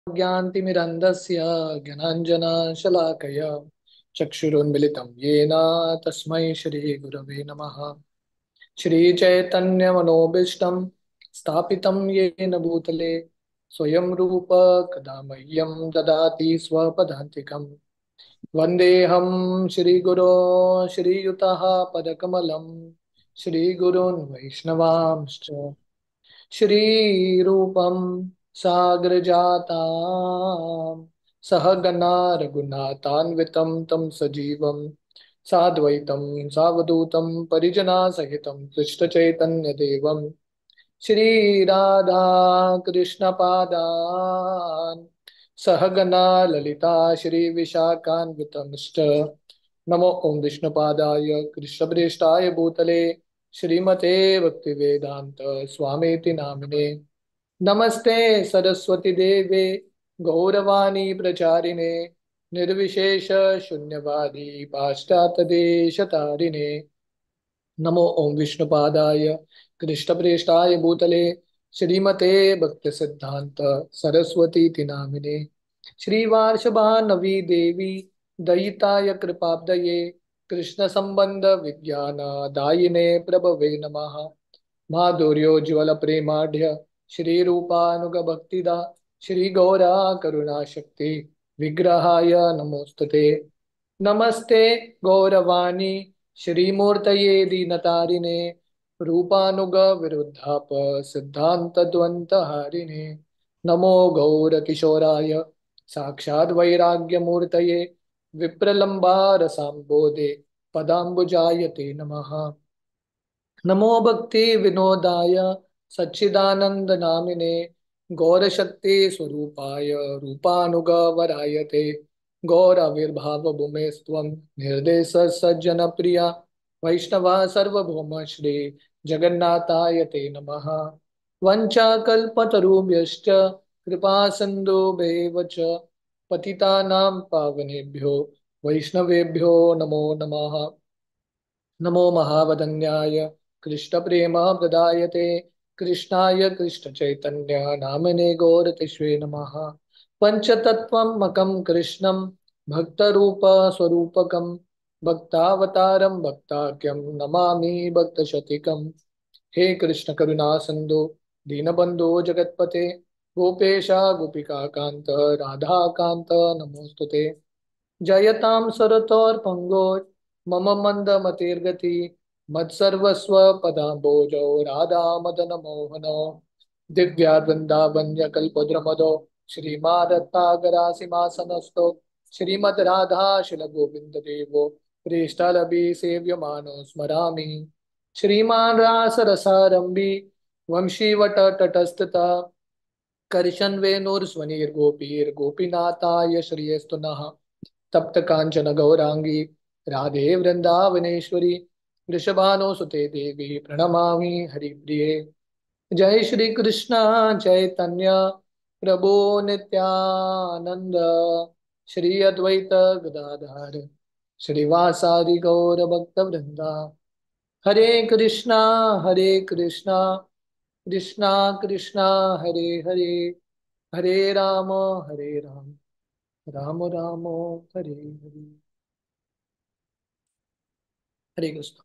ज्ञानतिमिरन्धस्य ज्ञानाञ्जनशलाकया चक्षुरुन्मिलितं येन तस्मै श्रीगुरवे नमः। श्रीचैतन्यमनोभीष्टं स्थापितं येन भूतले स्वयं रूप कदा मह्यं ददाति स्वपदान्तिकम्। वन्देऽहं श्रीगुरो श्रीयुतः पदकमलं श्रीगुरून् वैष्णवांश्च श्रीरूपं साग्रजातां सहगणा रघुनाथान्वितं तं सजीवं साद्वैतं सावधूतं परिजनासहितं कृष्णचैतन्यदेवं श्रीराधा कृष्णपादान् सहगणा ललिता श्रीविशाखान्वितंश्च नमो ओं विष्णुपादाय कृष्णप्रेष्ठाय भूतले श्रीमते भक्तिवेदांत स्वामीति नामिने नमस्ते सरस्वती देवे गौरवाणी प्रचारिणे निर्विशेष शून्यवादी पाश्चात्य देश तारिणे नमो ओं विष्णुपादाय कृष्णप्रेष्ठाय भूतले श्रीमते भक्ति सिद्धांत सरस्वती नामिने श्रीवार्षभानवी देवी दयिताय कृपाब्दये कृष्ण संबंध विज्ञान दायिने प्रभवे नमः। माधुर्योज्वल प्रेमाढ्य श्री रूपानुग भक्तिदा श्री गौरा करुणा शक्ति विग्रहाय नमोस्तुते। नमस्ते गौरवाणी श्रीमूर्तये दीनतारिणे रूपानुग विरुद्धाप सिद्धांत द्वंत हारिणे नमो गौर किशोराय साक्षात् वैराग्य मूर्तये विप्रलंबार सांबोधे पदाम्बुजाय ते नमः। नमो भक्ति विनोदाय सच्चिदानंद नामिने गौरशक्ति स्वरूपाय रूपानुग वरायते गौर आविर्भाव भूमे स्त्वं निर्देश सज्जन प्रिया वैष्णवा सर्वभौम श्री जगन्नाथाय ते नमः। वंचाकल्पतरुभ्यश्च कृपा सिन्धुभ्येव च पतितानां पावनेभ्यो वैष्णवेभ्यो नमो नमः। नमो महावदन्याय कृष्णप्रेमाप्रदायते कृष्णाय कृष्णचैतन्य नामिने गौरतिष्वे नमः। पञ्चतत्त्वमकं कृष्णं भक्तरूपस्वरूपकं भक्तावतारं भक्ताख्यं नमामि भक्तशतीकम्। हे कृष्ण करुणा सिंधु दीनबंधो जगतपते गोपेशा गोपिका कांत राधा कांत नमोस्तुते। जयतां सरतोर्पङ्गो मम मन्दमतिर्गति मत्सर्वस्व पदाम्बोजो राधा मदन मोहनो दिव्या वृन्दावन्यकल्पद्रुमदो श्रीमादत्तागरासिमासनस्थो श्रीमद् राधा शिलगोविन्द देवो प्रेष्ठलभि सेव्यमानो स्मरामि। श्रीमान् रासरसारम्भि वंशीवटतटस्थता कर्शन वेणुर्स्वनिर्गोपीर्गोपीनाथाय श्रियस्तु नः। तप्त कांचन गौरांगी राधे वृंदावनेश्वरी वृषभानुसुते देवी प्रणमामि हरिप्रिये। जय श्री कृष्ण चैतन्य प्रभु नित्यानंद श्री अद्वैत गदाधर श्रीवासादि गौर भक्त वृंदा। हरे कृष्णा कृष्णा कृष्णा कृष्णा हरे हरे हरे राम राम राम हरे हरे। हरे कृष्ण।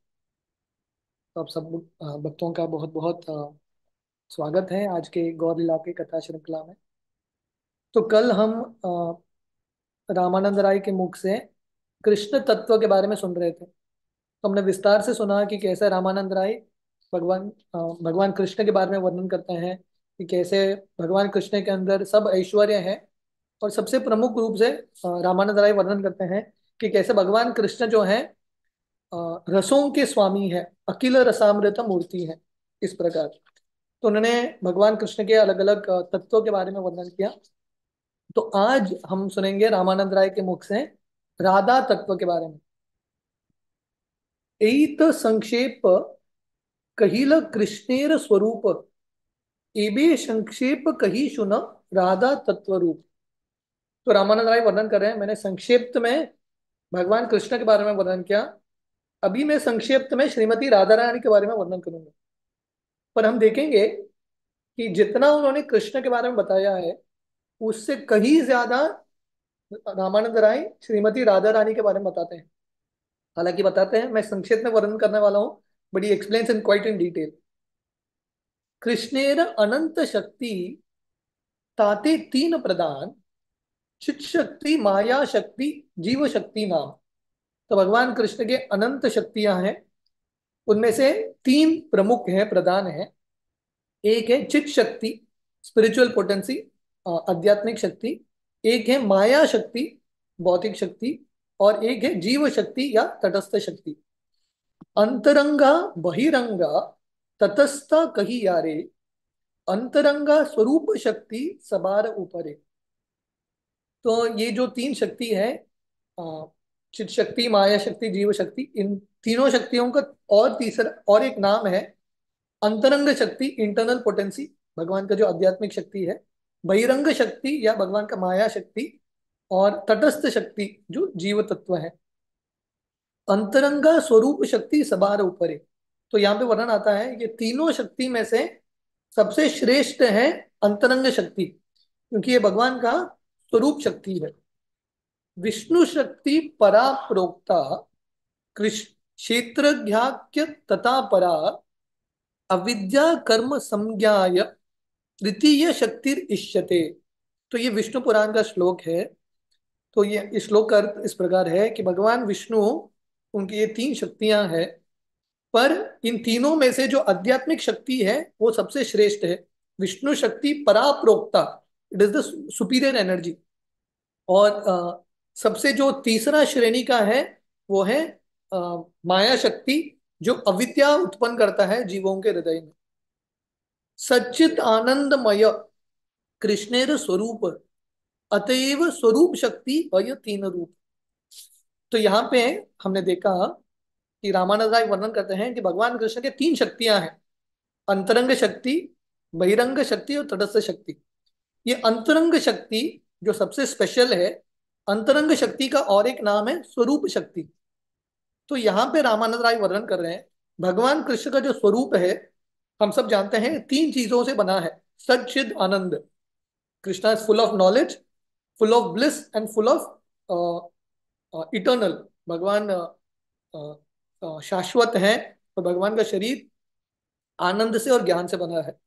तो आप सब भक्तों का बहुत बहुत स्वागत है आज के गौर लीला की कथा श्रृंखला में। तो कल हम रामानंद राय के मुख से कृष्ण तत्व के बारे में सुन रहे थे। तो हमने विस्तार से सुना कि कैसे रामानंद राय भगवान कृष्ण के बारे में वर्णन करते हैं कि कैसे भगवान कृष्ण के अंदर सब ऐश्वर्य है। और सबसे प्रमुख रूप से रामानंद राय वर्णन करते हैं कि कैसे भगवान कृष्ण जो है रसों के स्वामी है, अखिल रसामृत मूर्ति है, इस प्रकार। तो उन्होंने भगवान कृष्ण के अलग अलग तत्वों के बारे में वर्णन किया। तो आज हम सुनेंगे रामानंद राय के मुख से राधा तत्व के बारे में। एत संक्षेप कहिल कृष्णेर स्वरूप एबे संक्षेप कही सुन राधा तत्व रूप। तो रामानंद राय वर्णन कर रहे हैं, मैंने संक्षिप्त में भगवान कृष्ण के बारे में वर्णन किया, अभी मैं संक्षिप्त में श्रीमती राधा रानी के बारे में वर्णन करूंगा। पर हम देखेंगे कि जितना उन्होंने कृष्ण के बारे में बताया है उससे कहीं ज्यादा रामानंद राय श्रीमती राधा रानी के बारे में बताते हैं। हालांकि बताते हैं, मैं संक्षेप में वर्णन करने वाला हूँ, but he explains in quite in detail. कृष्णेर अनंत शक्ति ताते तीन प्रदान, चित शक्ति, माया शक्ति, जीव शक्ति नाम। तो भगवान कृष्ण के अनंत शक्तियां हैं, उनमें से तीन प्रमुख हैं, प्रधान हैं। एक है चित शक्ति, स्पिरिचुअल पोटेंसी, आध्यात्मिक शक्ति। एक है माया शक्ति, भौतिक शक्ति। और एक है जीव शक्ति या तटस्थ शक्ति। अंतरंगा बहिरंगा तटस्थ कही यारे, अंतरंगा स्वरूप शक्ति सबार ऊपरे। तो ये जो तीन शक्ति है, अ, चित शक्ति, माया शक्ति, जीव शक्ति, इन तीनों शक्तियों का और तीसरा और एक नाम है अंतरंग शक्ति, इंटरनल पोटेंसी, भगवान का जो आध्यात्मिक शक्ति है। बहिरंग शक्ति या भगवान का माया शक्ति। और तटस्थ शक्ति जो जीव तत्व है। अंतरंगा स्वरूप शक्ति सबार ऊपरे। तो यहाँ पे वर्णन आता है ये तीनों शक्ति में से सबसे श्रेष्ठ है अंतरंग शक्ति, क्योंकि ये भगवान का स्वरूप शक्ति है। विष्णु शक्ति परा प्रोक्ता, कृष्ण क्षेत्रज्ञाख्य तथा परा, अविद्या कर्म संज्ञाय तृतीय शक्तिर इष्यते। तो ये विष्णु पुराण का श्लोक है। तो ये इस श्लोक का अर्थ इस प्रकार है कि भगवान विष्णु, उनकी ये तीन शक्तियां हैं, पर इन तीनों में से जो आध्यात्मिक शक्ति है वो सबसे श्रेष्ठ है। विष्णु शक्ति पराप्रोक्ता, it is the superior energy. और सबसे जो तीसरा श्रेणी का है वो है माया शक्ति, जो अविद्या उत्पन्न करता है जीवों के हृदय में। सच्चित आनंदमय कृष्णेर स्वरूप, अतएव स्वरूप शक्ति अय तीन रूप। तो यहाँ पे हमने देखा कि रामानंद राय वर्णन करते हैं कि भगवान कृष्ण के तीन शक्तियां हैं, अंतरंग शक्ति, बहिरंग शक्ति और तटस्थ शक्ति। ये अंतरंग शक्ति जो सबसे स्पेशल है, अंतरंग शक्ति का और एक नाम है स्वरूप शक्ति। तो यहाँ पे रामानंद राय वर्णन कर रहे हैं भगवान कृष्ण का जो स्वरूप है, हम सब जानते हैं तीन चीजों से बना है। सच्चिद आनंद, Krishna is full of knowledge, full of bliss and full of eternal. भगवान शाश्वत है, और भगवान का शरीर आनंद से और ज्ञान से बना है।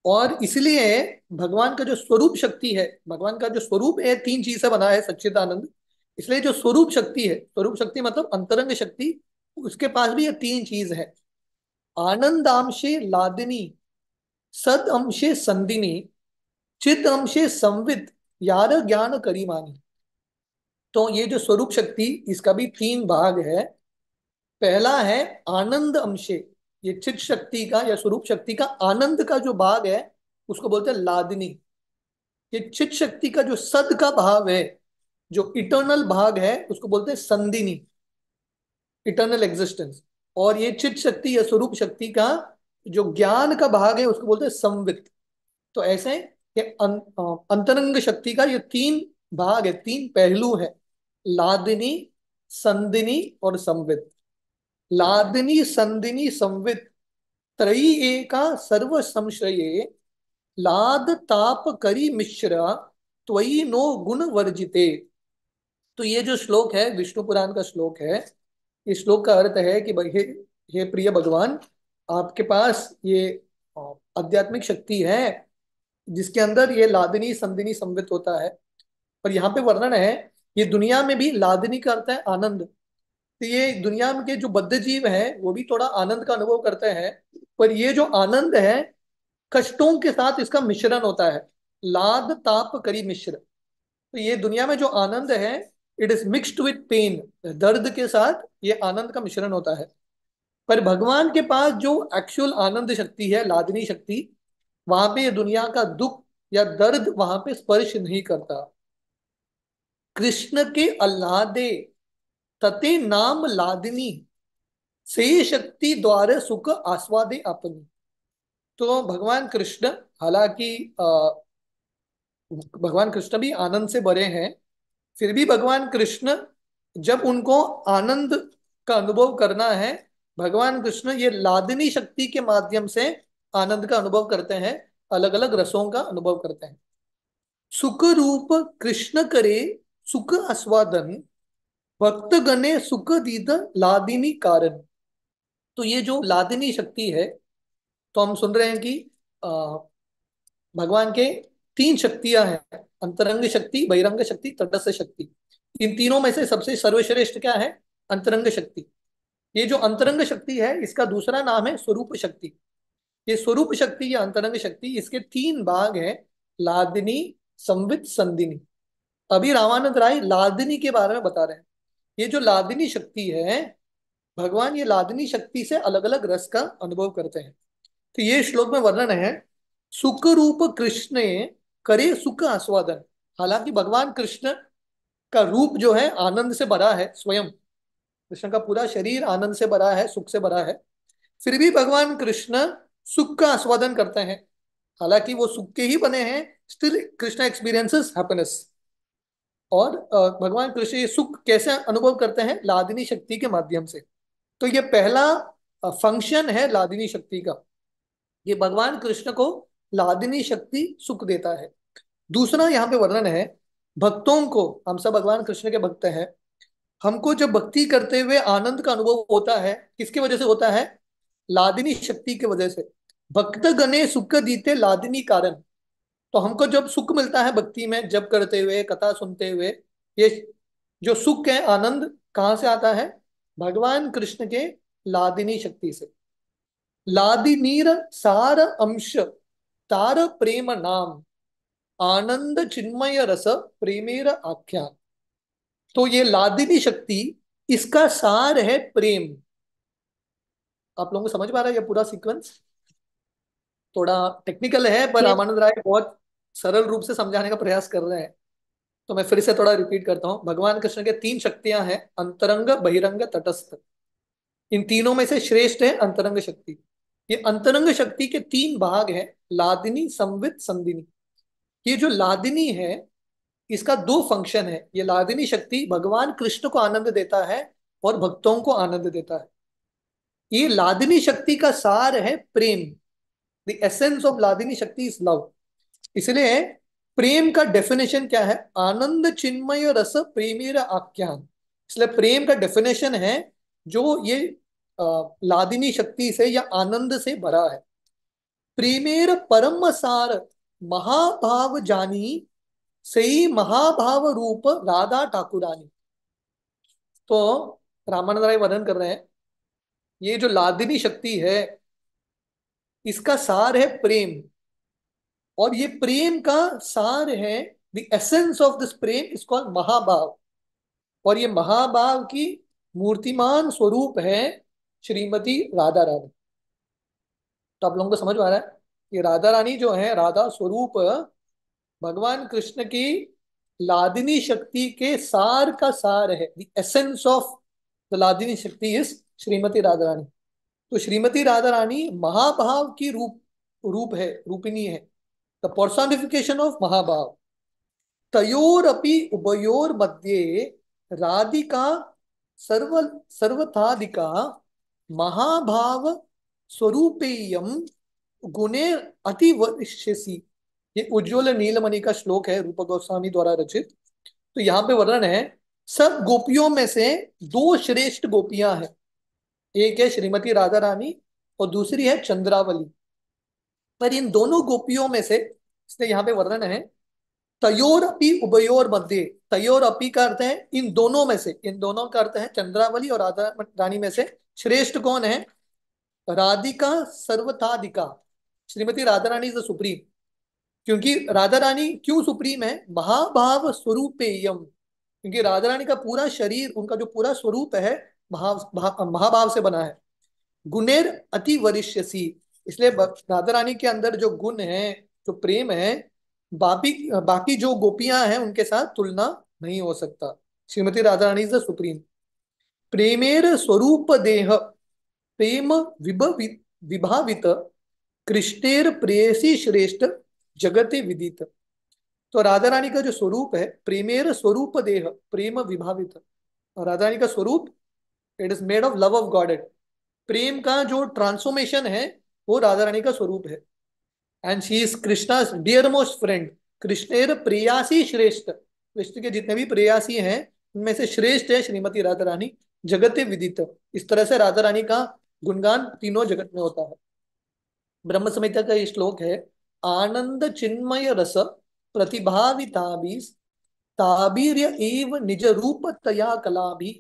और इसलिए भगवान का जो स्वरूप शक्ति है, भगवान का जो स्वरूप है तीन चीज से बना है, सच्चिदानंद। इसलिए जो स्वरूप शक्ति है, स्वरूप शक्ति मतलब अंतरंग शक्ति, उसके पास भी ये तीन चीज है। आनंदांशे लादिनी, सद अंशे संदिनी, चित अंशे संवित, यार ज्ञान करीमानी। तो ये जो स्वरूप शक्ति, इसका भी तीन भाग है। पहला है आनंद अंशे, ये चित शक्ति का या स्वरूप शक्ति का आनंद का जो भाग है उसको बोलते हैं लादिनी। ये चित शक्ति का जो सद का भाव है, जो इटर्नल भाग है, उसको बोलते हैं संदिनी, इटर्नल एग्जिस्टेंस। और ये चित शक्ति या स्वरूप शक्ति का जो ज्ञान का भाग है उसको बोलते हैं संवित। तो ऐसे ये अंतरंग शक्ति का ये तीन भाग है, तीन पहलू है, लादिनी, संदिनी और संवित। लादिनी संदिनी संवित त्रयी एका सर्व संशये, लाद ताप करी मिश्रा, त्वयि नो गुण वर्जिते। तो ये जो श्लोक है विष्णु पुराण का श्लोक है। इस श्लोक का अर्थ है कि भाई हे प्रिय भगवान, आपके पास ये अ, आध्यात्मिक शक्ति है जिसके अंदर ये लादिनी संदिनी संवित होता है। और यहाँ पे वर्णन है, ये दुनिया में भी लादिनी का अर्थ है आनंद। तो ये दुनिया में के जो बद्ध जीव हैं वो भी थोड़ा आनंद का अनुभव करते हैं, पर ये जो आनंद है कष्टों के साथ इसका मिश्रण होता है। लाद ताप करी मिश्र। तो ये दुनिया में जो आनंद है, it is mixed with pain, दर्द के साथ ये आनंद का मिश्रण होता है। पर भगवान के पास जो एक्चुअल आनंद शक्ति है, लादनी शक्ति, वहां पे ये दुनिया का दुख या दर्द वहां पे स्पर्श नहीं करता। कृष्ण के आह्लादे तते नाम लादिनी, से शक्ति द्वारा सुख आस्वादे अपनी। तो भगवान कृष्ण, हालांकि भगवान कृष्ण भी आनंद से भरे हैं, फिर भी भगवान कृष्ण जब उनको आनंद का अनुभव करना है, भगवान कृष्ण ये लादिनी शक्ति के माध्यम से आनंद का अनुभव करते हैं, अलग अलग रसों का अनुभव करते हैं। सुख रूप कृष्ण करे सुख आस्वादन, भक्त गणे सुख दीद लादिनी कारण। तो ये जो लादिनी शक्ति है, तो हम सुन रहे हैं कि अ, भगवान के तीन शक्तियां हैं, अंतरंग शक्ति, बहिरंग शक्ति, तटस्थ शक्ति। इन तीनों में से सबसे सर्वश्रेष्ठ क्या है? अंतरंग शक्ति। ये जो अंतरंग शक्ति है, इसका दूसरा नाम है स्वरूप शक्ति। ये स्वरूप शक्ति या अंतरंग शक्ति, इसके तीन भाग हैं, लादिनी, संवित, संदिनी। अभी रामानंद राय लादिनी के बारे में बता रहे हैं। ये जो लादिनी शक्ति है, भगवान ये लादिनी शक्ति से अलग अलग रस का अनुभव करते हैं। तो ये श्लोक में वर्णन है, सुख रूप कृष्ण करे सुख आस्वादन। हालांकि भगवान कृष्ण का रूप जो है आनंद से भरा है, स्वयं कृष्ण का पूरा शरीर आनंद से भरा है, सुख से भरा है, फिर भी भगवान कृष्ण सुख का आस्वादन करते हैं। हालांकि वो सुख के ही बने हैं, स्टिल कृष्ण एक्सपीरियंसेस हैप्पीनेस। और भगवान कृष्ण ये सुख कैसे अनुभव करते हैं? लादिनी शक्ति के माध्यम से। तो ये पहला फंक्शन है लादिनी शक्ति का। ये भगवान कृष्ण को लादिनी शक्ति सुख देता है। दूसरा यहाँ पे वर्णन है, भक्तों को, हम सब भगवान कृष्ण के भक्त हैं, हमको जब भक्ति करते हुए आनंद का अनुभव होता है, किसकी वजह से होता है? लादिनी शक्ति की वजह से। भक्त गणे सुख दीते लादिनी कारण। तो हमको जब सुख मिलता है भक्ति में, जब करते हुए, कथा सुनते हुए, ये जो सुख है, आनंद कहाँ से आता है? भगवान कृष्ण के लादिनी शक्ति से। लादिनीर सार अंश तार प्रेम नाम, आनंद चिन्मय रस प्रेमेर आख्यान। तो ये लादिनी शक्ति, इसका सार है प्रेम। आप लोगों को समझ में आ रहा है ये पूरा सीक्वेंस? थोड़ा टेक्निकल है, पर यस। रामानंद राय बहुत सरल रूप से समझाने का प्रयास कर रहे हैं। तो मैं फिर से थोड़ा रिपीट करता हूँ। भगवान कृष्ण के तीन शक्तियां हैं, अंतरंग, बहिरंग, तटस्थ। इन तीनों में से श्रेष्ठ है अंतरंग शक्ति। ये अंतरंग शक्ति के तीन भाग हैं, लादिनी, संवित, संदिनी। ये जो लादिनी है, इसका दो फंक्शन है। ये लादिनी शक्ति भगवान कृष्ण को आनंद देता है और भक्तों को आनंद देता है। ये लादिनी शक्ति का सार है प्रेम। द एसेंस ऑफ लादिनी शक्ति इज लव। इसलिए प्रेम का डेफिनेशन क्या है? आनंद चिन्मय रस प्रेमीर आख्यान। इसलिए प्रेम का डेफिनेशन है, जो ये लादिनी शक्ति से या आनंद से भरा है। प्रेमेर परम सार महाभाव जानी, सही महाभाव रूप राधा ठाकुरानी। तो रामानंद राय वर्णन कर रहे हैं, ये जो लादिनी शक्ति है, इसका सार है प्रेम। और ये प्रेम का सार है, the essence of this prem is called mahabhava. और ये महाभाव की मूर्तिमान स्वरूप है श्रीमती राधा रानी। तो आप लोगों को समझ में आ रहा है, ये राधा रानी जो है, राधा स्वरूप भगवान कृष्ण की लादिनी शक्ति के सार का सार है। The essence of the Ladini शक्ति इज श्रीमती राधा रानी। तो श्रीमती राधा रानी महाभाव की रूप है, रूपिणी है, द पर्सोनिफिकेशन ऑफ महाभाव। तयोरपि उभयोर मध्ये राधिका सर्व सर्वथाधिका महाभाव स्वरूपेयम गुणे अतिवर्ष्यसि। ये उज्ज्वल नीलमणि का श्लोक है, रूप गोस्वामी द्वारा रचित। तो यहाँ पे वर्णन है, सब गोपियों में से दो श्रेष्ठ गोपियां हैं। एक है श्रीमती राधा रानी और दूसरी है चंद्रावली। पर इन दोनों गोपियों में से, इसलिए यहाँ पे वर्णन है, तयोर अपि उभयोर मध्य। तयोर अपि का अर्थ है इन दोनों में से, इन दोनों का अर्थ है चंद्रावली और राधा रानी में से श्रेष्ठ कौन है? Radhika सर्वथाधिका। Shrimati Radha Rani is the supreme. क्योंकि राधा रानी क्यों सुप्रीम है? महाभाव स्वरूपेयम। क्योंकि राधा रानी का पूरा शरीर, उनका जो पूरा स्वरूप है, महाभाव से बना है। गुणेर अति वरिष्यसी। इसलिए राधा रानी के अंदर जो गुण है, जो प्रेम है, बाकी बाकी जो गोपियां हैं उनके साथ तुलना नहीं हो सकता। Shrimati Radha Rani is the supreme. प्रेमेर स्वरूप देह प्रेम विभावित, कृष्णेर प्रेयसी श्रेष्ठ जगते विदित। तो राधा रानी का जो स्वरूप है, प्रेमेर स्वरूप देह प्रेम विभावित। और राधा रानी का स्वरूप, it is made of love of God. प्रेम का जो ट्रांसफॉर्मेशन है, वो राधा रानी का स्वरूप है। And she is Krishna's dear most friend. कृष्णेर प्रेयासी श्रेष्ठ, कृष्ण के जितने भी प्रेयासी हैं उनमें से श्रेष्ठ है श्रीमती राधा रानी, जगते विदित। इस तरह से राधा रानी का गुणगान तीनों जगत में होता है। ब्रह्म संहिता का ये श्लोक है, आनंद चिन्मय रस प्रतिभाविताभि ताभिर्य एव निज रूप तया कलाभि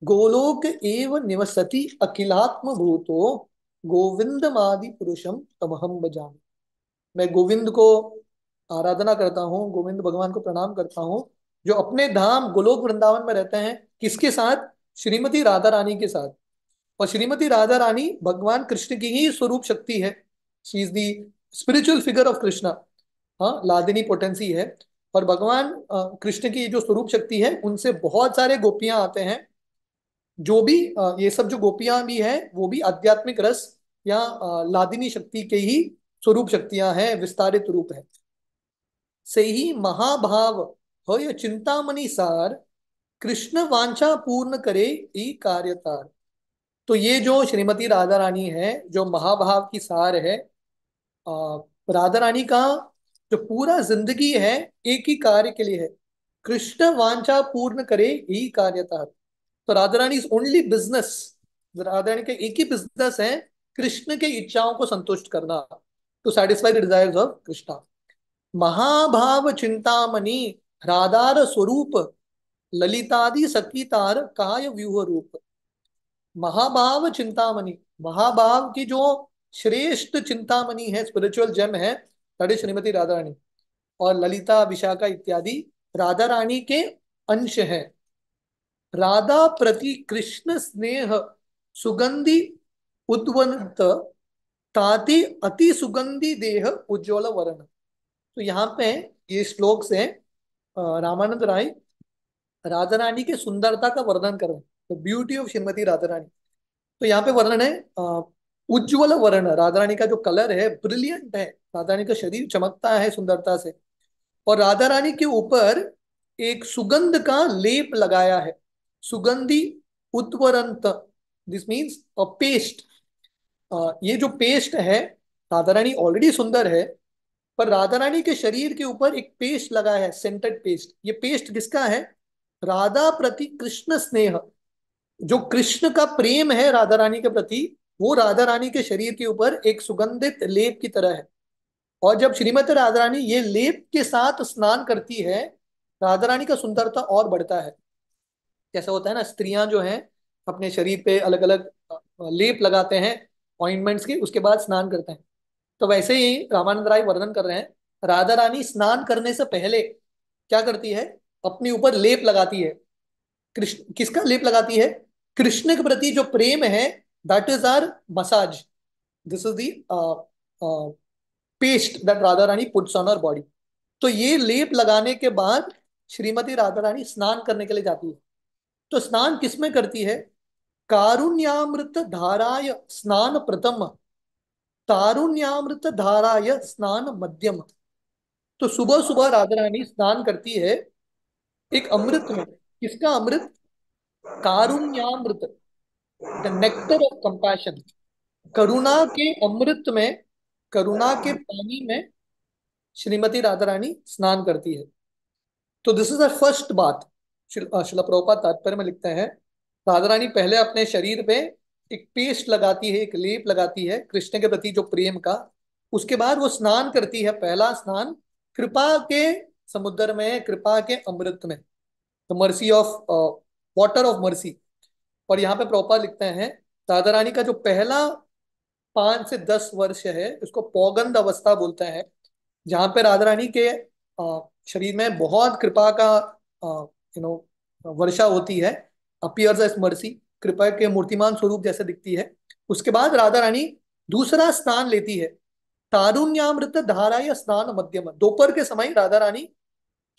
गोलोक एव निवसति अखिलात्म भूतो गोविंदमादि पुरुषम तमहम भजामि। मैं गोविंद को आराधना करता हूँ, गोविंद भगवान को प्रणाम करता हूँ, जो अपने धाम गोलोक वृंदावन में रहते हैं। किसके साथ? श्रीमती राधा रानी के साथ। और श्रीमती राधा रानी भगवान कृष्ण की ही स्वरूप शक्ति है। She is the spiritual figure of Krishna. हाँ, लादिनी पोटेंसी है। और भगवान कृष्ण की जो स्वरूप शक्ति है उनसे बहुत सारे गोपियां आते हैं। जो भी ये सब जो गोपियां भी हैं वो भी आध्यात्मिक रस या लादिनी शक्ति के ही स्वरूप शक्तियां हैं, विस्तारित रूप है। से ही महाभाव हो चिंतामणि सार कृष्ण वांछा पूर्ण करे ई कार्यतार। तो ये जो श्रीमती राधा रानी है, जो महाभाव की सार है, आ, राधा रानी का जो पूरा जिंदगी है एक ही कार्य के लिए है, कृष्ण वांछा पूर्ण करे ही कार्यता। तो Radha Rani is only business, Radha Rani का एक ही बिजनेस है, कृष्ण के इच्छाओं को संतुष्ट करना, to satisfy the desires of Krishna. महाभाव चिंतामणि राधार स्वरूप ललितादि सकीतार काय व्यूह रूप। महाभाव चिंतामणि, महाभाव की जो श्रेष्ठ चिंतामणि है, स्पिरिचुअल जेम है, दैट इज श्रीमती राधा रानी। और ललिता विशाखा इत्यादि राधा रानी के अंश हैं। राधा प्रति कृष्ण स्नेह सुगंधि उद्वनत ताति अति सुगंधि देह उज्ज्वल वर्ण। तो यहाँ पे ये श्लोक से रामानंद राय राधा रानी की सुंदरता का वर्णन कर रहे हैं, तो ब्यूटी ऑफ श्रीमती राधा रानी। तो यहाँ पे वर्णन है उज्ज्वल वर्ण, राधा रानी का जो कलर है ब्रिलियंट है, राधा रानी का शरीर चमकता है सुंदरता से। और राधा रानी के ऊपर एक सुगंध का लेप लगाया है, सुगंधि उत्वरंत, दिस मीन्स अ पेस्ट। ये जो पेस्ट है, राधा रानी ऑलरेडी सुंदर है, पर राधा रानी के शरीर के ऊपर एक पेस्ट लगा है, सेंटेड पेस्ट। ये पेस्ट किसका है? राधा प्रति कृष्ण स्नेह, जो कृष्ण का प्रेम है राधा रानी के प्रति, वो राधा रानी के शरीर के ऊपर एक सुगंधित लेप की तरह है। और जब श्रीमती राधा रानी ये लेप के साथ स्नान करती है, राधा रानी का सुंदरता और बढ़ता है। जैसा होता है ना, स्त्रियां जो हैं अपने शरीर पे अलग अलग लेप लगाते हैं ऑइंटमेंट्स की, उसके बाद स्नान करते हैं। तो वैसे ही रामानंद राय वर्णन कर रहे हैं, राधा रानी स्नान करने से पहले क्या करती है? अपने ऊपर लेप लगाती है। कृष्ण किसका लेप लगाती है? कृष्ण के प्रति जो प्रेम है, that is our massage, this is the paste that Radha Rani puts on her body. तो ये लेप लगाने के बाद श्रीमती राधा रानी स्नान करने के लिए जाती है। तो स्नान किसमें करती है? कारुण्यामृत धाराय स्नान प्रथम, तारुण्यामृत धाराय स्नान मध्यम। तो सुबह सुबह राधा रानी स्नान करती है एक अमृत में। किसका अमृत? कारुण्यामृत, द नेक्टर ऑफ कंपैशन। करुणा के अमृत में, करुणा के पानी में श्रीमती राधा रानी स्नान करती है। तो दिस इज द फर्स्ट बात। शिला प्रभुपाद तात्पर्य में लिखते हैं, राधा रानी पहले अपने शरीर पे एक पेस्ट लगाती है, एक लेप लगाती है कृष्ण के प्रति जो प्रेम का। उसके बाद वो स्नान करती है, पहला स्नान कृपा के समुद्र में, कृपा के अमृत में, the mercy of water of mercy. और यहाँ पे प्रभुपाद लिखते हैं, राधा रानी का जो पहला 5 से 10 वर्ष है उसको पौगंध अवस्था बोलते हैं, जहाँ पे राधा रानी के शरीर में बहुत कृपा का वर्षा होती है, अपीयर्स एज मर्सी, कृपा के मूर्तिमान स्वरूप जैसे दिखती है। उसके बाद राधा रानी दूसरा स्नान लेती है, तारुण्यामृत धारा या स्नान मध्यम। दोपहर के समय राधा रानी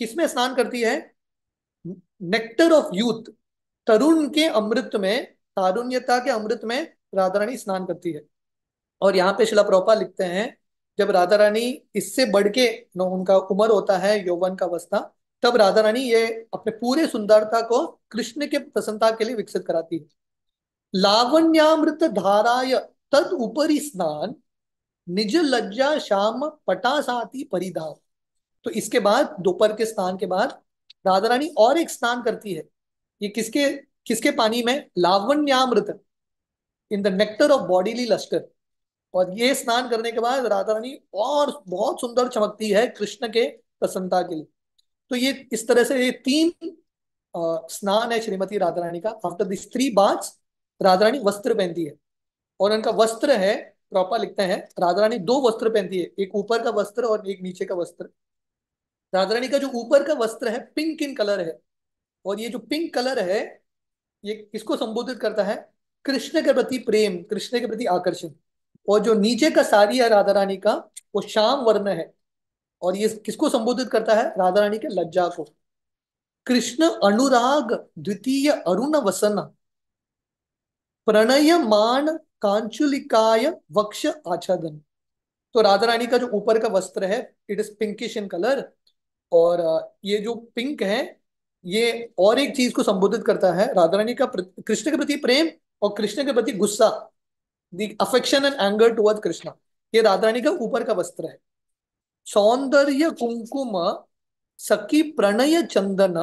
किसमें स्नान करती है? नेक्टर ऑफ यूथ, तरुण के अमृत में, तारुण्यता के अमृत में राधा रानी स्नान करती है। और यहाँ पे शिला प्रभुपाद लिखते हैं, जब राधा रानी इससे बढ़ के उनका उम्र होता है यौवन का अवस्था, तब राधा रानी ये अपने पूरे सुंदरता को कृष्ण के प्रसन्नता के लिए विकसित कराती है। लावण्यामृत धाराय तद उपरि स्नान निज लज्जा श्याम पटासाति परिधान। तो इसके बाद दोपहर के स्नान के बाद राधा रानी और एक स्नान करती है। ये किसके किसके पानी में? लावण्यामृत, in the nectar of bodily lustre. और ये स्नान करने के बाद राधा रानी और बहुत सुंदर चमकती है कृष्ण के प्रसन्नता के लिए। तो ये इस तरह से ये तीन स्नान है श्रीमती राधा रानी का। After this three baths Radha Rani वस्त्र पहनती है। और उनका वस्त्र है, प्रॉपर लिखते हैं, राधा रानी दो वस्त्र पहनती है, एक ऊपर का वस्त्र और एक नीचे का वस्त्र। राधा रानी का जो ऊपर का वस्त्र है पिंक इन कलर है। और ये जो पिंक कलर है ये किसको संबोधित करता है? कृष्ण के प्रति प्रेम, कृष्ण के प्रति आकर्षण। और जो नीचे का साड़ी है राधा रानी का वो श्याम वर्ण है। और ये किसको संबोधित करता है? राधा रानी के लज्जा को। कृष्ण अनुराग द्वितीय अरुण वसन प्रणय मान कांचुलिकाय वक्ष आच्छादन। तो राधा रानी का जो ऊपर का वस्त्र है it is pinkish in colour. और ये जो पिंक है ये और एक चीज को संबोधित करता है, राधा रानी का कृष्ण के प्रति प्रेम और कृष्ण के प्रति गुस्सा, the affection and anger toward Krishna. ये राधा रानी का ऊपर का वस्त्र है। सौंदर्य कुंकुम सखी प्रणय चंदन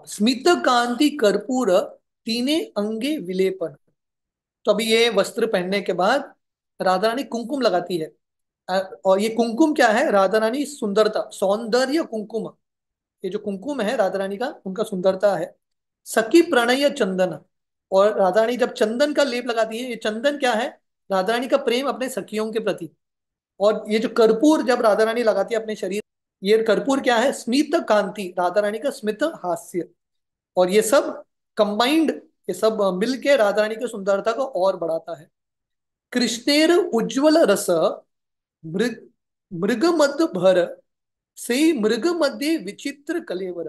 स्मित कांति कर्पूर तीने अंगे विलेपन। तो अभी ये वस्त्र पहनने के बाद राधा रानी कुंकुम लगाती है। और ये कुंकुम क्या है? राधा रानी सुंदरता, सौंदर्य कुंकुम। ये जो कुंकुम है राधा रानी का उनका सुंदरता है। सखी प्रणय चंदन। और राधा रानी जब चंदन का लेप लगाती है, ये चंदन क्या है? राधा रानी का प्रेम अपने सखियों के प्रति। और ये जो कर्पूर जब राधा रानी लगाती है अपने शरीर, ये कर्पूर क्या है? स्मित कांति, राधा रानी का स्मित हास्य। और ये सब कंबाइंड, ये सब मिलके राधा रानी की सुंदरता को और बढ़ाता है। कृष्णेर उज्ज्वल रस मृग मृग मध्य भर से मृग मध्य विचित्र कलेवर।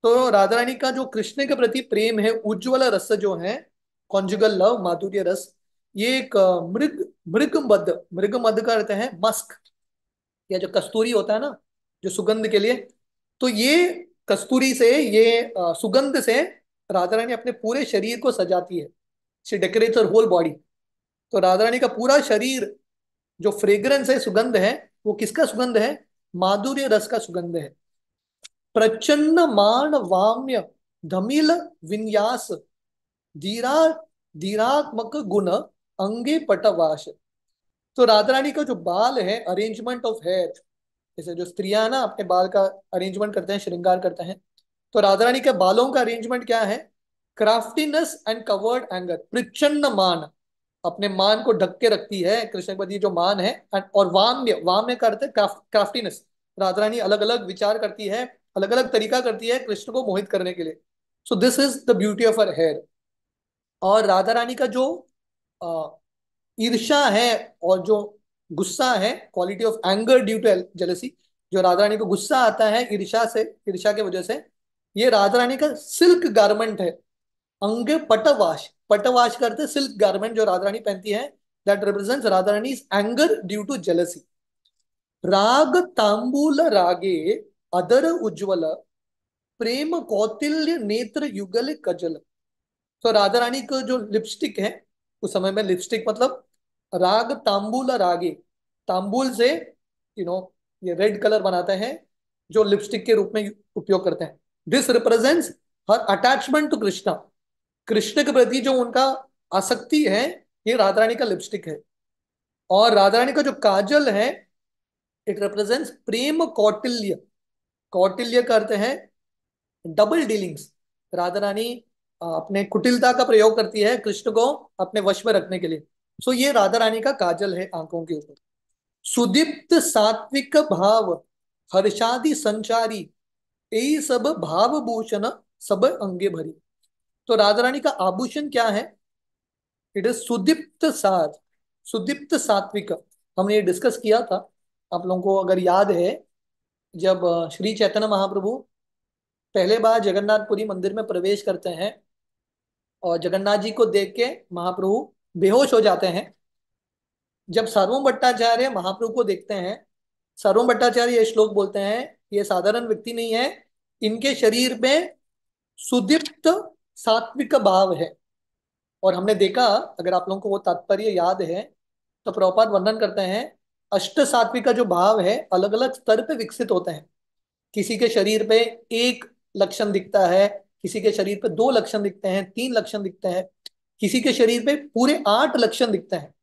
तो राधा रानी का जो कृष्ण के प्रति प्रेम है, उज्ज्वल रस जो है, कॉन्जुगल लव, माधुर्य रस, ये एक मृग मद का अर्थ है मस्क, या जो कस्तूरी होता है ना, जो सुगंध के लिए। तो ये कस्तूरी से, ये सुगंध से राधा रानी अपने पूरे शरीर को सजाती है। She decorates her whole body. तो राधा रानी का पूरा शरीर जो फ्रेग्रेंस है, सुगंध है, वो किसका सुगंध है? माधुर्य रस का सुगंध है। प्रचन्न मान वाम्य धमिल विन्यास धीरा धीरात्मक गुण अंगे पटवाश। तो राधा रानी का जो बाल है, अरेंजमेंट ऑफ हेयर, जैसे जो स्त्रियां ना अपने बाल का अरेंजमेंट करते हैं, श्रृंगार करते हैं, तो राधा रानी के बालों का अरेंजमेंट क्या है? क्राफ्टीनेस एंड कवर्ड एंगर, प्रचन्न मान, अपने मान को ढक के रखती है कृष्णपति जो मान है। और वाम्य, वाम्य करते क्राफ्टीनेस, राधा रानी अलग अलग विचार करती है, अलग अलग तरीका करती है कृष्ण को मोहित करने के लिए। So this is the beauty of her hair. और राधा रानी का जो ईर्ष्या है और जो गुस्सा है, quality of anger due to jealousy, जो राधा रानी को गुस्सा आता है ईर्ष्या से, ईर्ष्या की वजह से, ये राधा रानी का सिल्क गारमेंट है। अंग पटवाश, पटवाश करते सिल्क गारमेंट जो राधा रानी पहनती है, that represents Radha Rani anger due to jealousy. राग तांबूल रागे अदर उज्ज्वल प्रेम कौटिल्य नेत्र युगल कजल। तो राधा रानी को जो लिपस्टिक है, उस समय में लिपस्टिक मतलब राग तांबूल रागे, तांबूल से यू नो ये रेड कलर बनाते हैं जो लिपस्टिक के रूप में उपयोग करते हैं। This represents her attachment to Krishna, Krishna के प्रति जो उनका आसक्ति है, ये राधा रानी का लिपस्टिक है। और राधा रानी का जो काजल है इट रिप्रेजेंट्स प्रेम कौटिल्य, कौटिल्य करते हैं डबल डीलिंग्स। राधा रानी अपने कुटिलता का प्रयोग करती है कृष्ण को अपने वश में रखने के लिए। सो ये राधा रानी का काजल है आंखों के ऊपर। सुदीप्त सात्विक भाव हर्षादि संचारी यही सब भाव भूषण सब अंगे भरी। तो राधा रानी का आभूषण क्या है? इट इज सुदीप्त सार, सुदीप्त सात्विक। हमने ये डिस्कस किया था, आप लोगों को अगर याद है, जब श्री चैतन्य महाप्रभु पहले बार जगन्नाथपुरी मंदिर में प्रवेश करते हैं और जगन्नाथ जी को देख के महाप्रभु बेहोश हो जाते हैं। जब सार्वभौम भट्टाचार्य महाप्रभु को देखते हैं, सार्वभौम भट्टाचार्य ये श्लोक बोलते हैं, ये साधारण व्यक्ति नहीं है, इनके शरीर में सुदीप्त सात्विक भाव है। और हमने देखा, अगर आप लोगों को वो तात्पर्य याद है, तो प्रभुपाद वर्णन करते हैं अष्ट सात्विक का जो भाव है अलग अलग स्तर पे विकसित होते हैं। किसी के शरीर पे एक लक्षण दिखता है, किसी के शरीर पे दो लक्षण दिखते हैं, तीन लक्षण दिखते हैं, किसी के शरीर पे पूरे आठ लक्षण दिखते हैं।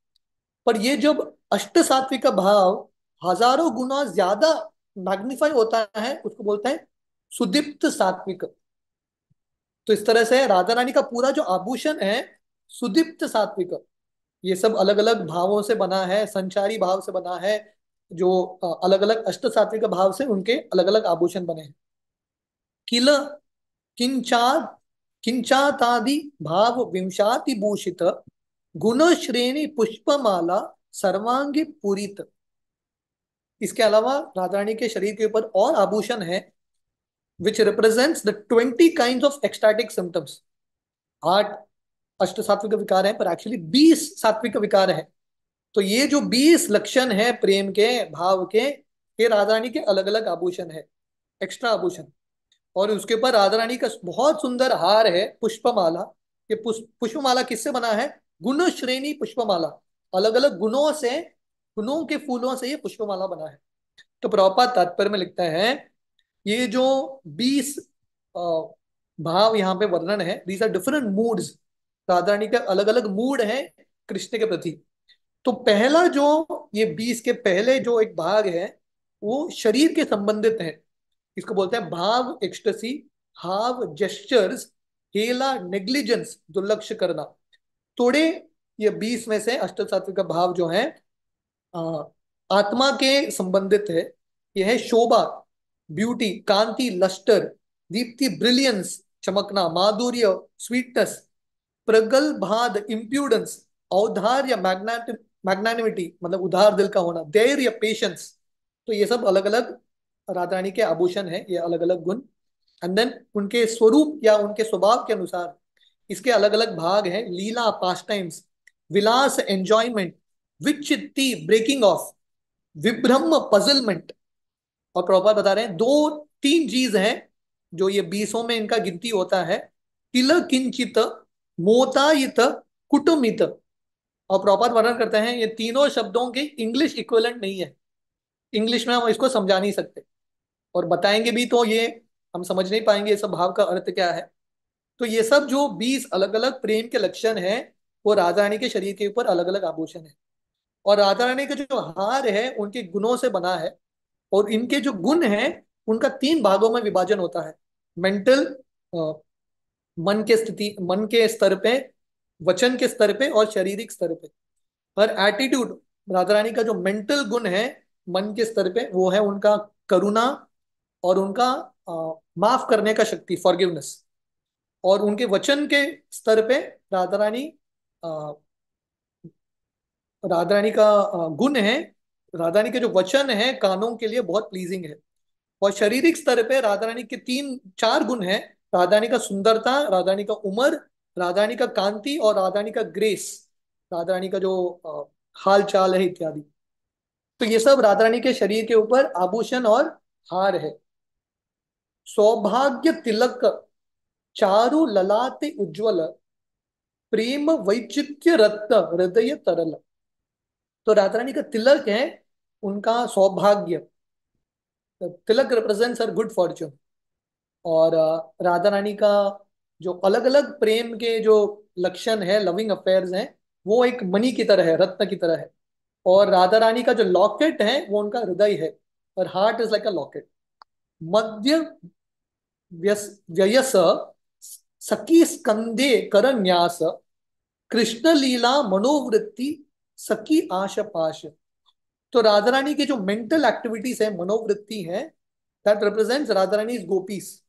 पर ये जब अष्ट सात्विक का भाव हजारों गुना ज्यादा मैग्निफाई होता है उसको बोलते हैं सुदीप्त सात्विक। तो इस तरह से राधा रानी का पूरा जो आभूषण है सुदीप्त सात्विक। ये सब अलग अलग भावों से बना है, संचारी भाव से बना है, जो अलग अलग अष्ट सात्विक भाव से उनके अलग अलग आभूषण बने हैं। किल किंचा किंचातादि भाव विंशाति भूषित गुण श्रेणी पुष्पमाला सर्वांगी पूरित। इसके अलावा राधा रानी के शरीर के ऊपर और आभूषण है विच represents the 20 kind of ecstatic symptoms. 8 अष्ट सात्विक विकार है पर एक्चुअली 20 सात्विक विकार है। तो ये जो 20 लक्षण है प्रेम के भाव के, ये राधा रानी के अलग अलग आभूषण है, एक्स्ट्रा आभूषण। और उसके ऊपर राधा रानी का बहुत सुंदर हार है पुष्पमाला। ये पुष्पमाला किससे बना है? गुण श्रेणी पुष्पमाला। अलग अलग गुणों से, गुणों के फूलों से ये पुष्पमाला बना है। तो प्रभुपाद तात्पर्य में लिखता है ये जो 20 भाव यहाँ पे वर्णन है, these are different moods. Radha Rani के अलग अलग मूड है कृष्ण के प्रति। तो पहला जो ये 20 के पहले जो एक भाग है वो शरीर के संबंधित है। इसको बोलते हैं भाव एक्सटेसी, हाव जेस्चर्स, हेला नेग्लिजेंस, दुर्लक्ष्य करना। थोड़े ये 20 में से अष्ट सात्विक का भाव जो है आ, आत्मा के संबंधित है। यह है शोभा, ब्यूटी, कांति, लस्टर, दीप्ति, ब्रिलियंस, चमकना, माधुर्य, स्वीटनेस, प्रगल्भाद, इम्प्यूडेंस, औदार्य, मैग्नानिमिटी मतलब उदार दिल का होना, धैर्य, पेशेंस। तो ये सब अलग अलग राधा रानी के आभूषण है, ये अलग अलग गुण। एंड देन उनके स्वरूप या उनके स्वभाव के अनुसार इसके अलग अलग भाग हैं। लीला, पास टाइम्स, विलास, एंजॉयमेंट, विचित्ति, ब्रेकिंग ऑफ, विभ्रम, पजलमेंट। और प्रभुपाद बता रहे हैं दो तीन चीज हैं जो ये 20 में इनका गिनती होता है। किल किंचित, मोतायित, कुटुमित। और प्रभुपाद वर्णन करते हैं ये तीनों शब्दों के इंग्लिश इक्विवेलेंट नहीं है। इंग्लिश में हम इसको समझा नहीं सकते, और बताएंगे भी तो ये हम समझ नहीं पाएंगे ये सब भाव का अर्थ क्या है। तो ये सब जो 20 अलग अलग प्रेम के लक्षण हैं वो राधा रानी के शरीर के ऊपर अलग अलग आभूषण है। और राधा रानी का जो हार है उनके गुणों से बना है। और इनके जो गुण हैं उनका तीन भागों में विभाजन होता है। मेंटल, मन के स्थिति, मन के स्तर पे, वचन के स्तर पे और शारीरिक स्तर पे। पर एटीट्यूड, राधा रानी का जो मेंटल गुण है मन के स्तर पे वो है उनका करुणा और उनका माफ करने का शक्ति, फॉरगिवनेस। और उनके वचन के स्तर पे राधा रानी, अ, राधा रानी का गुण है, राधा रानी के जो वचन है कानों के लिए बहुत प्लीजिंग है। और शारीरिक स्तर पे राधा रानी के तीन चार गुण हैं। राधा रानी का सुंदरता, राधा रानी का उम्र, राधा रानी का कांति और राधा रानी का ग्रेस, राधा रानी का जो हाल चाल है इत्यादि। तो ये सब राधा रानी के शरीर के ऊपर आभूषण और हार है। सौभाग्य तिलक, चारु ललाटे उज्ज्वल, प्रेम वैचित्र्य रत्न हृदय तरल। तो राधा रानी का तिलक है उनका सौभाग्य। तिलक रिप्रेजेंट्स हर गुड फॉर्च्यून। और राधा रानी का जो अलग अलग प्रेम के जो लक्षण है, लविंग अफेयर्स हैं, वो एक मणि की तरह है, रत्न की तरह है। और राधा रानी का जो लॉकेट है वो उनका हृदय है, और heart is like a locket. मध्य व्ययस, सखी स्कंदे कर न्यास, कृष्ण लीला मनोवृत्ति, सखी आश पाश। तो राधा रानी की जो मेंटल एक्टिविटीज है, मनोवृत्ति है, that represents Radha Rani is gopis.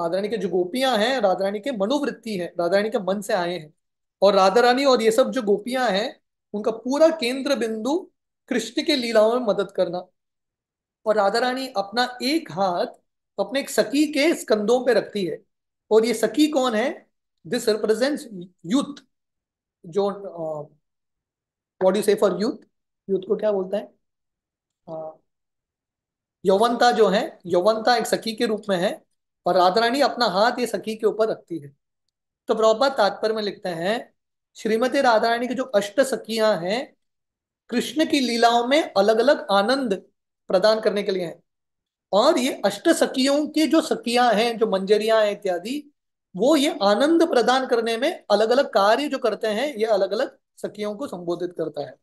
Radha Rani के जो गोपियां हैं राधा रानी के मनोवृत्ति है, राधा रानी के मन से आए हैं। और राधा रानी और ये सब जो गोपियां हैं उनका पूरा केंद्र बिंदु कृष्ण के लीलाओं में मदद करना। और राधा रानी अपना एक हाथ अपने एक सखी के स्कंदों पे रखती है। और ये सखी कौन है? This represents youth. जो व्हाट यू से फॉर यूथ, यूथ को क्या बोलता है? अ, यौवनता जो है, यौवनता एक सखी के रूप में है। और राधा रानी अपना हाथ ये सखी के ऊपर रखती है। तो प्रभुपाद तात्पर्य में लिखते हैं श्रीमती राधा रानी की जो अष्ट सखियां हैं कृष्ण की लीलाओं में अलग अलग आनंद प्रदान करने के लिए है। और ये अष्ट सखियों की जो सखियां हैं, जो मंजरियां हैं इत्यादि, वो ये आनंद प्रदान करने में अलग अलग कार्य जो करते हैं, ये अलग अलग सखियों को संबोधित करता है।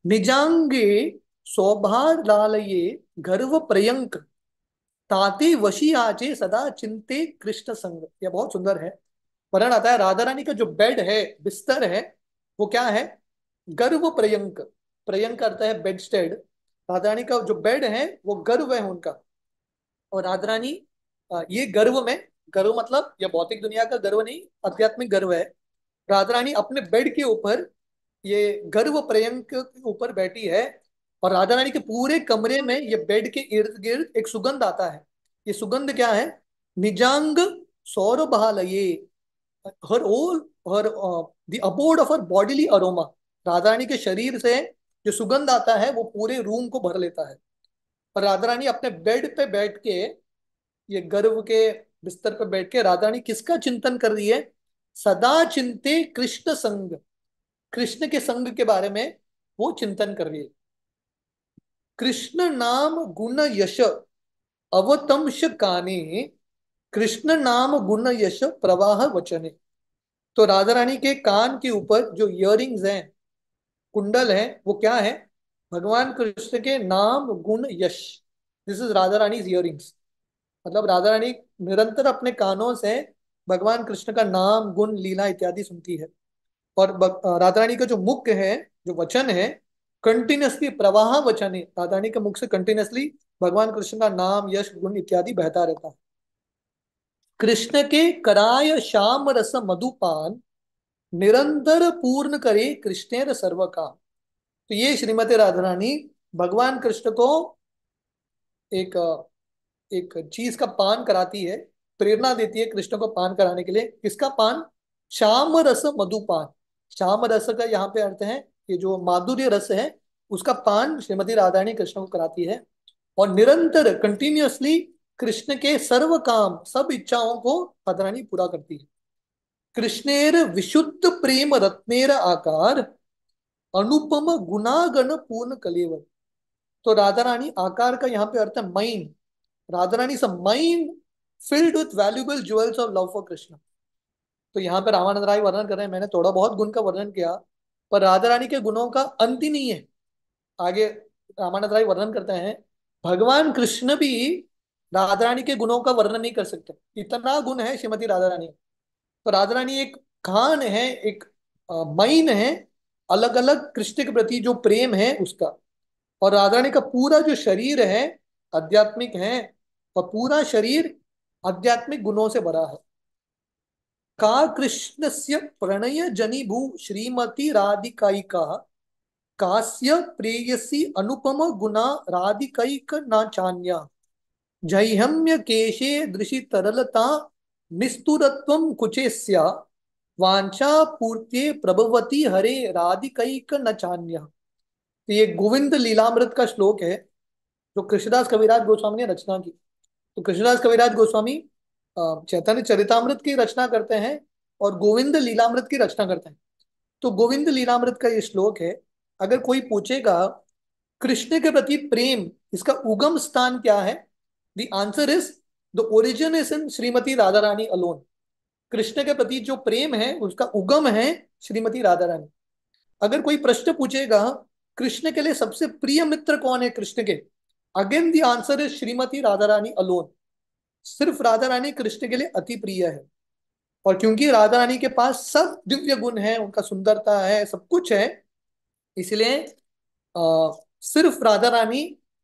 निजांगे सौभार लालये गर्व प्रयंक ताते वशी आचे सदा चिंते कृष्ण संग। यह बहुत सुंदर है। वर्णन आता है राधा रानी का जो बेड है, बिस्तर है, वो क्या है? गर्व प्रयंक। प्रयंक करता है बेडस्टेड। राधा रानी का जो बेड है वो गर्व है उनका। और राधा रानी ये गर्व में, गर्व मतलब यह भौतिक दुनिया का गर्व नहीं, आध्यात्मिक गर्व है। राधा रानी अपने बेड के ऊपर, ये गर्व प्रयंक के ऊपर बैठी है। और राधा रानी के पूरे कमरे में, ये बेड के इर्द गिर्द एक सुगंध आता है। ये सुगंध क्या है? निजांग सौरभालये, her all, her the abode of her bodily aroma. Radha Rani के शरीर से जो सुगंध आता है वो पूरे रूम को भर लेता है। और राधा रानी अपने बेड पे बैठ के, ये गर्व के बिस्तर पे बैठ के राधा रानी किसका चिंतन कर रही है? सदा चिंते कृष्ण संग। कृष्ण के संग के बारे में वो चिंतन कर रही है। कृष्ण नाम गुण यश अवतंश काने, कृष्ण नाम गुण यश प्रवाह वचने। तो राधा रानी के कान के ऊपर जो इयरिंग्स हैं, कुंडल है, वो क्या है? भगवान कृष्ण के नाम गुण यश। This is Radha Rani earrings. मतलब राधा रानी निरंतर अपने कानों से भगवान कृष्ण का नाम, गुण, लीला इत्यादि सुनती है। और राधा रानी का जो मुख है, जो वचन है, कंटिन्यूसली प्रवाह वचन है। राधा रानी के मुख से कंटिन्यूसली भगवान कृष्ण का नाम, यश, गुण इत्यादि बहता रहता है। कृष्ण के कराय श्याम रस मधुपान, निरंतर पूर्ण करे कृष्णेर सर्व काम। तो ये श्रीमती राधा रानी भगवान कृष्ण को एक एक चीज का पान कराती है, प्रेरणा देती है कृष्ण को पान कराने के लिए। किसका पान? श्याम रस मधुपान। श्याम रस का यहाँ पे अर्थ है, ये जो माधुर्य रस है, उसका पान श्रीमती राधा रानी कृष्ण को कराती है। और निरंतर कंटिन्यूअसली कृष्ण के सर्व काम, सब इच्छाओं को राधा रानी पूरा करती है। कृष्णेर विशुद्ध प्रेम रत्नेर आकार, अनुपम गुणागण पूर्ण कलेवर। तो राधा रानी आकार का यहाँ पे अर्थ है mind. Radha Rani is a mind filled with valuable jewels of love for Krishna. तो यहाँ पे रामानंद राय वर्णन कर रहे हैं, मैंने थोड़ा बहुत गुण का वर्णन किया, पर राधा रानी के गुणों का अंत ही नहीं है। आगे रामानंद राय वर्णन करते हैं, भगवान कृष्ण भी राधा रानी के गुणों का वर्णन नहीं कर सकते, इतना गुण है श्रीमती राधा रानी। तो राधा रानी एक खान है, एक माइन है, अलग अलग कृष्ण के प्रति जो प्रेम है उसका। और राधा रानी का पूरा जो शरीर है आध्यात्मिक है, और पूरा शरीर आध्यात्मिक गुणों से भरा है। का कृष्णस्य प्रणय जनी भू श्रीमती राधिकाइका, कास्य प्रेयसी अनुपम गुना राधिकैक नाचान्या, जैहम्य केशे दृशि तरलता निस्तुरत्वं कुचेस्या, वांछा पूर्ते प्रभवती हरे राधिकैक नाचान्या। तो ये गोविंद लीलामृत का श्लोक है, जो कृष्णदास कविराज गोस्वामी ने रचना की। तो कृष्णदास कविराज गोस्वामी चैतन्य चरितामृत की रचना करते हैं और गोविंद लीलामृत की रचना करते हैं। तो गोविंद लीलामृत का ये श्लोक है। अगर कोई पूछेगा कृष्ण के प्रति प्रेम, इसका उगम स्थान क्या है? The answer is the origin is in Shrimati Radha Rani alone. Krishna के प्रति जो प्रेम है उसका उगम है श्रीमती राधा रानी। अगर कोई प्रश्न पूछेगा कृष्ण के लिए सबसे प्रिय मित्र कौन है कृष्ण के, again the answer is Shrimati Radha Rani alone. सिर्फ राधा रानी कृष्ण के लिए अति प्रिय है। और क्योंकि राधा रानी के पास सब दिव्य गुण है, उनका सुंदरता है, सब कुछ है, इसलिए सिर्फ राधा रानी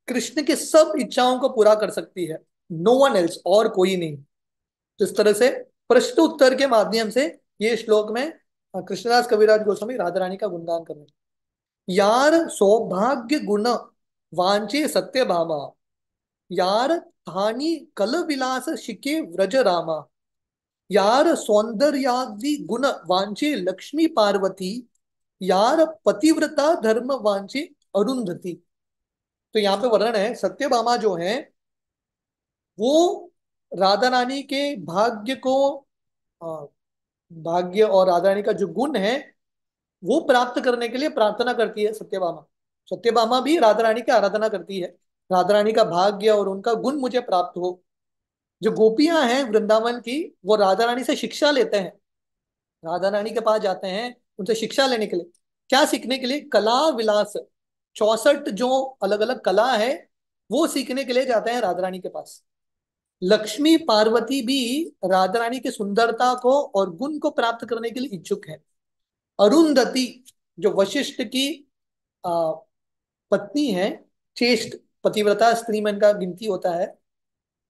कृष्ण के सब इच्छाओं को पूरा कर सकती है, नो वन एल्स, और कोई नहीं। तो इस तरह से प्रश्न उत्तर के माध्यम से ये श्लोक में कृष्णदास कविराज गोस्वामी राधा रानी का गुणगान कर रहे हैं। यार सौभाग्य गुण वांचे सत्य भामा, यार धानी कल विलास शिके व्रज रामा, यार सौंदर्यादि गुण वांछे लक्ष्मी पार्वती, यार पतिव्रता धर्म वांछे अरुंधति। तो यहाँ पे वर्णन है, सत्यभामा जो है वो राधा रानी के भाग्य को, अ, भाग्य और राधा रानी का जो गुण है वो प्राप्त करने के लिए प्रार्थना करती है सत्यभामा। सत्यभामा भी राधा रानी की आराधना करती है, राधा रानी का भाग्य और उनका गुण मुझे प्राप्त हो। जो गोपियां हैं वृंदावन की, वो राधा रानी से शिक्षा लेते हैं, राधा रानी के पास जाते हैं उनसे शिक्षा लेने के लिए। क्या सीखने के लिए? कला विलास, 64 जो अलग अलग कला है वो सीखने के लिए जाते हैं राधा रानी के पास। लक्ष्मी पार्वती भी राधा रानी की सुंदरता को और गुण को प्राप्त करने के लिए इच्छुक है। अरुंधति जो वशिष्ठ की आ, पत्नी है, चेष्ट पतिव्रता स्त्री में इनका गिनती होता है।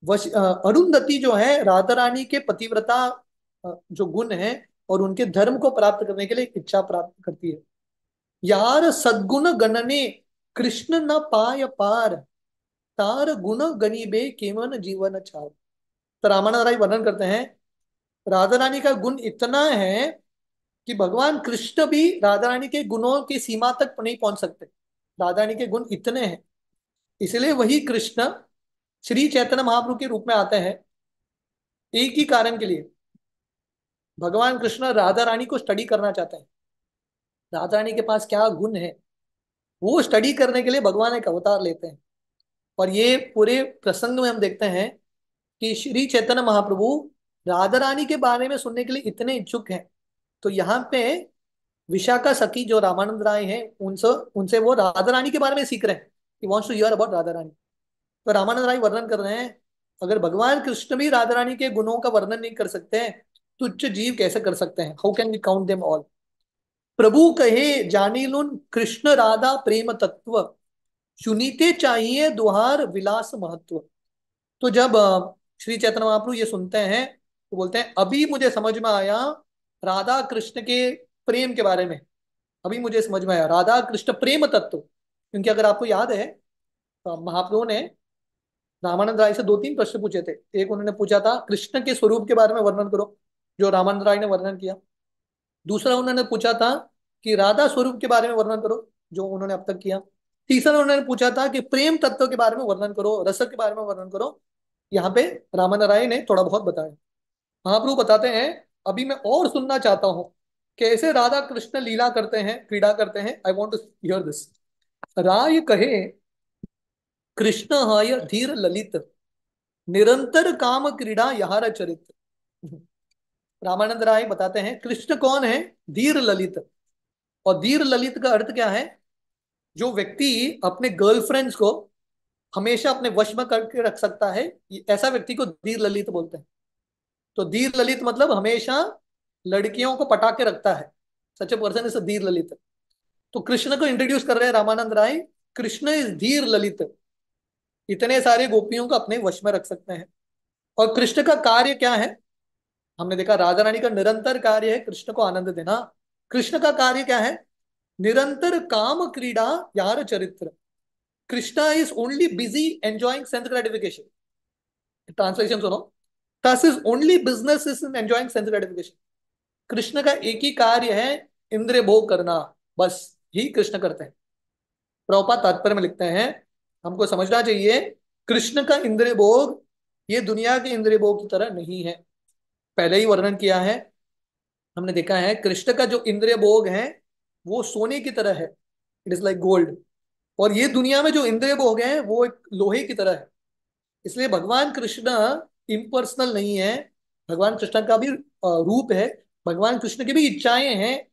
अरुंधति जो है राधा रानी के पतिव्रता जो गुण है और उनके धर्म को प्राप्त करने के लिए इच्छा प्राप्त करती है। यार सद्गुण गणने कृष्ण न पाय पार, तार गुण गनीबे केवन जीवन चार। तो रामानंद राय वर्णन करते हैं, राधा रानी का गुण इतना है कि भगवान कृष्ण भी राधा रानी के गुणों की सीमा तक नहीं पहुंच सकते। राधा रानी के गुण इतने हैं, इसलिए वही कृष्ण श्री चैतन्य महाप्रभु के रूप में आते हैं। एक ही कारण के लिए, भगवान कृष्ण राधा रानी को स्टडी करना चाहते हैं, राधा रानी के पास क्या गुण है वो स्टडी करने के लिए भगवान एक अवतार लेते हैं। और ये पूरे प्रसंग में हम देखते हैं कि श्री चैतन्य महाप्रभु राधा रानी के बारे में सुनने के लिए इतने इच्छुक हैं। तो यहाँ पे विशाखा सखी जो रामानंद राय हैं, उनसे उनसे वो राधा रानी के बारे में सीख रहे हैं, he wants to hear about Radha Rani. तो रामानंद राय वर्णन कर रहे हैं, अगर भगवान कृष्ण भी राधा रानी के गुणों का वर्णन नहीं कर सकते हैं, तुच्छ जीव कैसे कर सकते हैं? How can we count them all. प्रभु कहे जानीलुन कृष्ण राधा प्रेम तत्व, सुनीते चाहिए दुहार विलास महत्व। तो जब श्री चैतन्य महाप्रभु ये सुनते हैं तो बोलते हैं, अभी मुझे समझ में आया राधा कृष्ण के प्रेम के बारे में, अभी मुझे समझ में आया राधा कृष्ण प्रेम तत्व। क्योंकि अगर आपको याद है, महाप्रभु ने रामानंद राय से दो तीन प्रश्न पूछे थे। एक उन्होंने पूछा था कृष्ण के स्वरूप के बारे में वर्णन करो, जो रामानंद राय ने वर्णन किया। दूसरा उन्होंने पूछा था कि राधा स्वरूप के बारे में वर्णन करो, जो उन्होंने अब तक किया। तीसरा उन्होंने पूछा था कि प्रेम तत्व के बारे में वर्णन करो, रस के बारे में वर्णन करो। यहाँ पे रामानंद राय ने थोड़ा बहुत बताया। महाप्रभु बताते हैं, अभी मैं और सुनना चाहता हूँ कैसे राधा कृष्ण लीला करते हैं, क्रीड़ा करते हैं। I want to hear this. Rai कहे कृष्ण हाय धीर ललित, निरंतर काम क्रीड़ा यहार चरित। रामानंद राय बताते हैं कृष्ण कौन है? धीर ललित। और धीर ललित का अर्थ क्या है? जो व्यक्ति अपने गर्लफ्रेंड्स को हमेशा अपने वश में करके रख सकता है, ऐसा व्यक्ति को धीर ललित बोलते हैं। तो धीर ललित मतलब हमेशा लड़कियों को पटा के रखता है, सच ए पर्सन इज धीर ललित। तो कृष्ण को इंट्रोड्यूस कर रहे हैं रामानंद राय, कृष्ण इज धीर ललित, इतने सारे गोपियों को अपने वश में रख सकते हैं। और कृष्ण का कार्य क्या है? हमने देखा राधा रानी का निरंतर कार्य है कृष्ण को आनंद देना। कृष्ण का कार्य क्या है? निरंतर काम क्रीड़ा यार चरित्र। Krishna is only busy enjoying sense gratification. Translation सुनो, thus his only business is in enjoying sense gratification। Krishna का एक ही कार्य है इंद्रिय भोग करना, बस ही कृष्ण करते हैं। प्रभुपाद तात्पर्य में लिखते हैं, हमको समझना चाहिए कृष्ण का इंद्रिय भोग ये दुनिया के इंद्रिय भोग की तरह नहीं है। पहले ही वर्णन किया है, हमने देखा है कृष्ण का जो इंद्रिय भोग है वो सोने की तरह है, इट इज लाइक गोल्ड। और ये दुनिया में जो इंद्रिय भोग है वो एक लोहे की तरह है। इसलिए भगवान कृष्ण इम्पर्सनल नहीं है, भगवान कृष्ण का भी रूप है, भगवान कृष्ण की भी इच्छाएं हैं,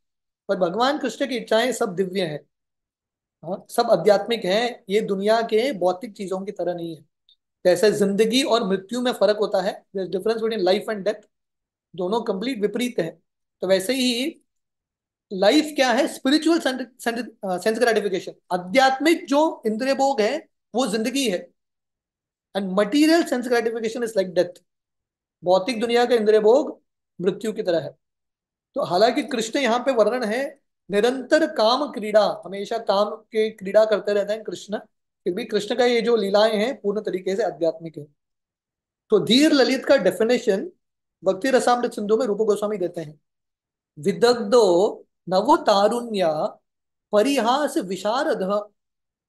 पर भगवान कृष्ण की इच्छाएं सब दिव्य हैं। हाँ, सब आध्यात्मिक हैं, ये दुनिया के भौतिक चीजों की तरह नहीं है। जैसे जिंदगी और मृत्यु में फर्क होता है, difference between life and death, दोनों कंप्लीट विपरीत है। तो वैसे ही लाइफ क्या है? स्पिरिचुअल सेंस ग्रेटिफिकेशन, आध्यात्मिक जो इंद्रिय भोग है वो जिंदगी है। And material sense gratification is like death, भौतिक दुनिया का इंद्रिय भोग मृत्यु की तरह है। तो हालांकि कृष्ण यहाँ पे वर्णन है निरंतर काम क्रीड़ा, हमेशा काम के क्रीड़ा करते रहते हैं कृष्ण, फिर भी कृष्ण का ये जो लीलाएं हैं पूर्ण तरीके से आध्यात्मिक है। तो धीर ललित का डेफिनेशन भक्ति रसामृत सिंधु में रूप गोस्वामी देते हैं, विदग्धो नव तारुण्य परिहास विशारद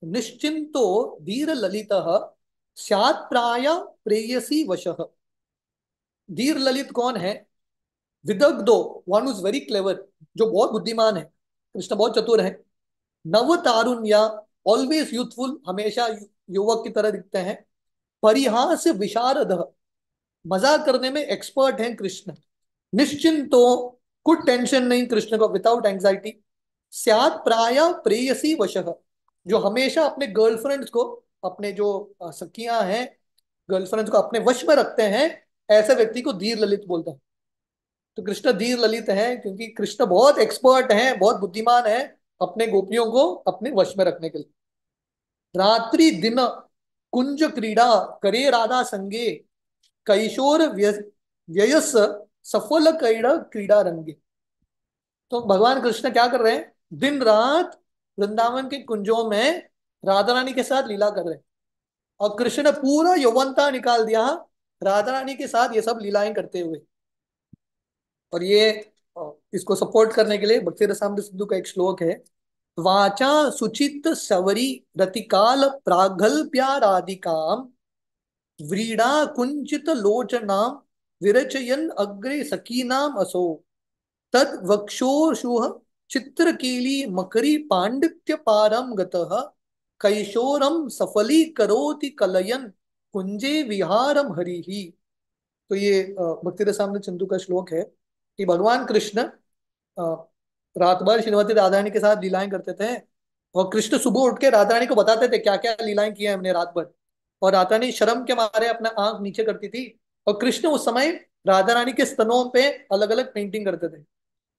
निश्चिंतो धीर ललित स्यात् प्राय प्रेयसी वशः। धीर ललित कौन है? विदग्धो, वन इज वेरी क्लेवर, जो बहुत बुद्धिमान है। कृष्ण बहुत चतुर है। नव तारुण्य, ऑलवेज यूथफुल, हमेशा युवक की तरह दिखते हैं। परिहास विशारद, मजाक करने में एक्सपर्ट हैं कृष्ण। निश्चिंतो, कुछ टेंशन नहीं कृष्ण को, विदाउट एंजाइटी। स्यात् प्राय प्रेयसी वशः, जो हमेशा अपने गर्लफ्रेंड्स को, अपने जो सखियां हैं, गर्लफ्रेंड्स को अपने वश में रखते हैं, ऐसे व्यक्ति को धीर ललित बोलते हैं। तो कृष्ण धीर ललित है क्योंकि कृष्ण बहुत एक्सपर्ट हैं, बहुत बुद्धिमान है अपने गोपियों को अपने वश में रखने के लिए। रात्रि दिन कुंज क्रीड़ा करे राधा संगे, कैशोर व्ययस सफल कैड़ क्रीड़ा रंगे। तो भगवान कृष्ण क्या कर रहे हैं, दिन रात वृंदावन के कुंजों में राधा रानी के साथ लीला कर रहे हैं। और कृष्ण ने पूरा यौवनता निकाल दिया राधा रानी के साथ ये सब लीलाएं करते हुए। और ये इसको सपोर्ट करने के लिए भक्ति रसामृत सिंधु का एक श्लोक है। वाचा सुचित सवरी रतिकाल प्रागल्प्याराधिकाम, व्रीडा कुंचित लोचनाम, विरचयन अग्रे सखीनाम असो, तद वक्षोषुः चित्रकीली मकरी पांडित्य पारम गतः, कैशोरम सफली करोति कलयन कुंजे विहारम हरिहि। तो ये भक्ति रसामृत सिंधु का श्लोक है कि भगवान कृष्ण रात भर श्रीमती राधा रानी के साथ लीलाएं करते थे। और कृष्ण सुबह उठ के राधा रानी को बताते थे क्या क्या लीलाएं की हैं हमने रात भर। और राधा रानी शर्म के मारे अपना आंख नीचे करती थी। और कृष्ण उस समय राधा रानी के स्तनों पे अलग अलग पेंटिंग करते थे।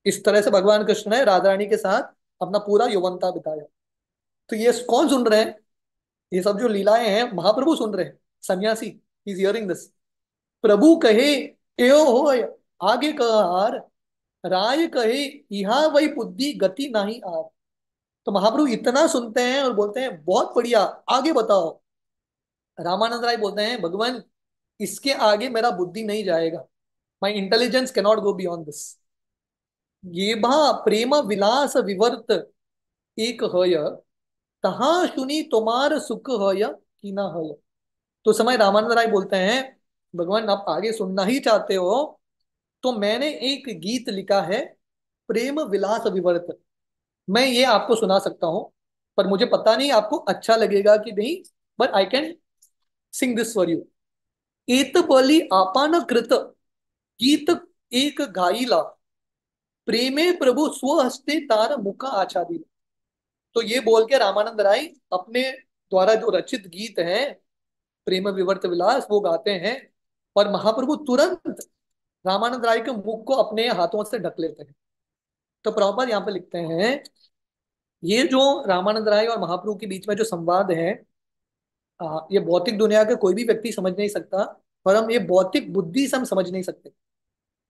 इस तरह से भगवान कृष्ण ने राधा रानी के साथ अपना पूरा यौवनता बिताया। तो ये कौन सुन रहे हैं, ये सब जो लीलाएं हैं महाप्रभु सुन रहे हैं। सन्यासी इज हियरिंग दिस। प्रभु कहे एओ हो, आगे कहार, राय कहे यहाँ वही बुद्धि गति नहीं आर। तो महाप्रभु इतना सुनते हैं और बोलते हैं बहुत बढ़िया, आगे बताओ। रामानंद राय बोलते हैं भगवान इसके आगे मेरा बुद्धि नहीं जाएगा, माई intelligence cannot go beyond this. ये भा प्रेम विलास विवर्त एक हय, तहा सुनी तुम्हार सुख हय कि ना हय। तो समय रामानंद राय बोलते हैं भगवान आप आगे सुनना ही चाहते हो तो मैंने एक गीत लिखा है, प्रेम विलास विवर्त। मैं ये आपको सुना सकता हूँ, पर मुझे पता नहीं आपको अच्छा लगेगा कि नहीं, but I can sing this for you. एत बलि आपान कृत गीत एक गाइला, प्रेमे प्रभु स्वहस्ते तार मुख आच्छादी। तो ये बोल के रामानंद राय अपने द्वारा जो रचित गीत है प्रेम विवर्त विलास वो गाते हैं। और महाप्रभु तुरंत रामानंद राय के मुख को अपने हाथों से ढक लेते हैं। तो प्रभुपाद यहाँ पे लिखते हैं ये जो रामानंद राय और महाप्रभु के बीच में जो संवाद है, ये भौतिक दुनिया के कोई भी व्यक्ति समझ नहीं सकता, और हम ये भौतिक बुद्धि से हम समझ नहीं सकते।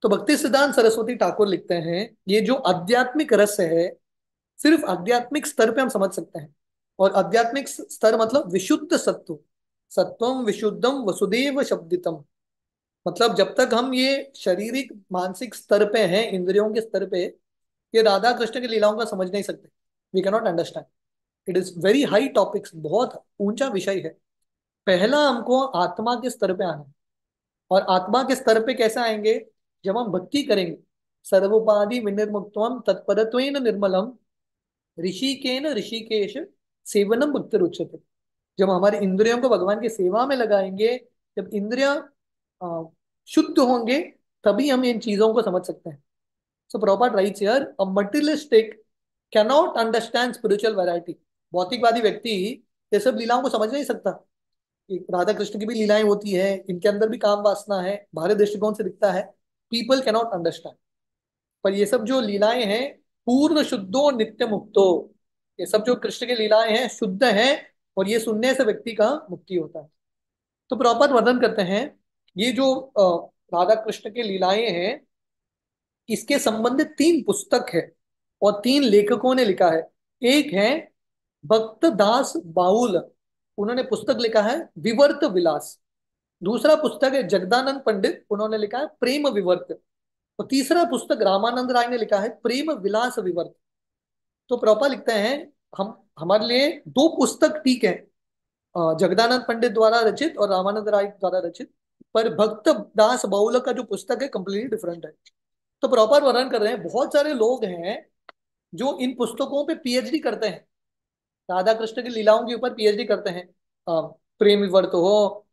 तो भक्ति सिद्धांत सरस्वती ठाकुर लिखते हैं ये जो आध्यात्मिक रस है सिर्फ आध्यात्मिक स्तर पे हम समझ सकते हैं। और आध्यात्मिक स्तर मतलब विशुद्ध सत्व, सत्वम विशुद्धम वसुदेव शब्दितम। मतलब जब तक हम ये शारीरिक मानसिक स्तर पे हैं, इंद्रियों के स्तर पे, ये राधा कृष्ण की लीलाओं का समझ नहीं सकते। We can not understand. It is very high topics, बहुत ऊंचा विषय है। पहला हमको आत्मा के स्तर पे आना है। और आत्मा के स्तर पे कैसे आएंगे, जब हम भक्ति करेंगे। सर्वोपाधि विनिर्मुक्तम तत्परत्वेन निर्मलम, ऋषिकेन ऋषिकेश सेवनम भक्ति उच्यते। जब हमारी इंद्रियों को भगवान की सेवा में लगाएंगे, जब इंद्रियां शुद्ध होंगे, तभी हम इन चीजों को समझ सकते हैं। So proper rights here, a materialistic cannot understand spiritual variety. भौतिकवादी व्यक्ति ये सब लीलाओं को समझ नहीं सकता। एक राधा कृष्ण की भी लीलाएं होती है, इनके अंदर भी काम वासना है, बाहरी दृष्टिकोण से दिखता है, पीपल कैनॉट अंडरस्टैंड। पर ये सब जो लीलाएं हैं पूर्ण शुद्धो नित्य मुक्तो, ये सब जो कृष्ण की लीलाएं हैं शुद्ध हैं, और ये सुनने से व्यक्ति का मुक्ति होता है। तो प्रॉपर वर्णन करते हैं ये जो राधा कृष्ण की लीलाएं हैं, इसके संबंधित तीन पुस्तक है और तीन लेखकों ने लिखा है। एक है भक्त दास बाउल, उन्होंने पुस्तक लिखा है विवर्त विलास। दूसरा पुस्तक है जगदानंद पंडित, उन्होंने लिखा है प्रेम विवर्त। और तीसरा पुस्तक रामानंद राय ने लिखा है प्रेम विलास विवर्त। तो प्रॉपर लिखते हैं हम हमारे लिए दो पुस्तक ठीक है, जगदानंद पंडित द्वारा रचित और रामानंद राय द्वारा रचित, पर भक्त दास बाउल का जो पुस्तक है कंप्लीटली डिफरेंट है। तो प्रॉपर वर्णन कर रहे हैं बहुत सारे लोग हैं जो इन पुस्तकों पे पीएचडी करते हैं, राधा कृष्ण की लीलाओं के ऊपर पीएचडी करते हैं, प्रेम विवर्त हो,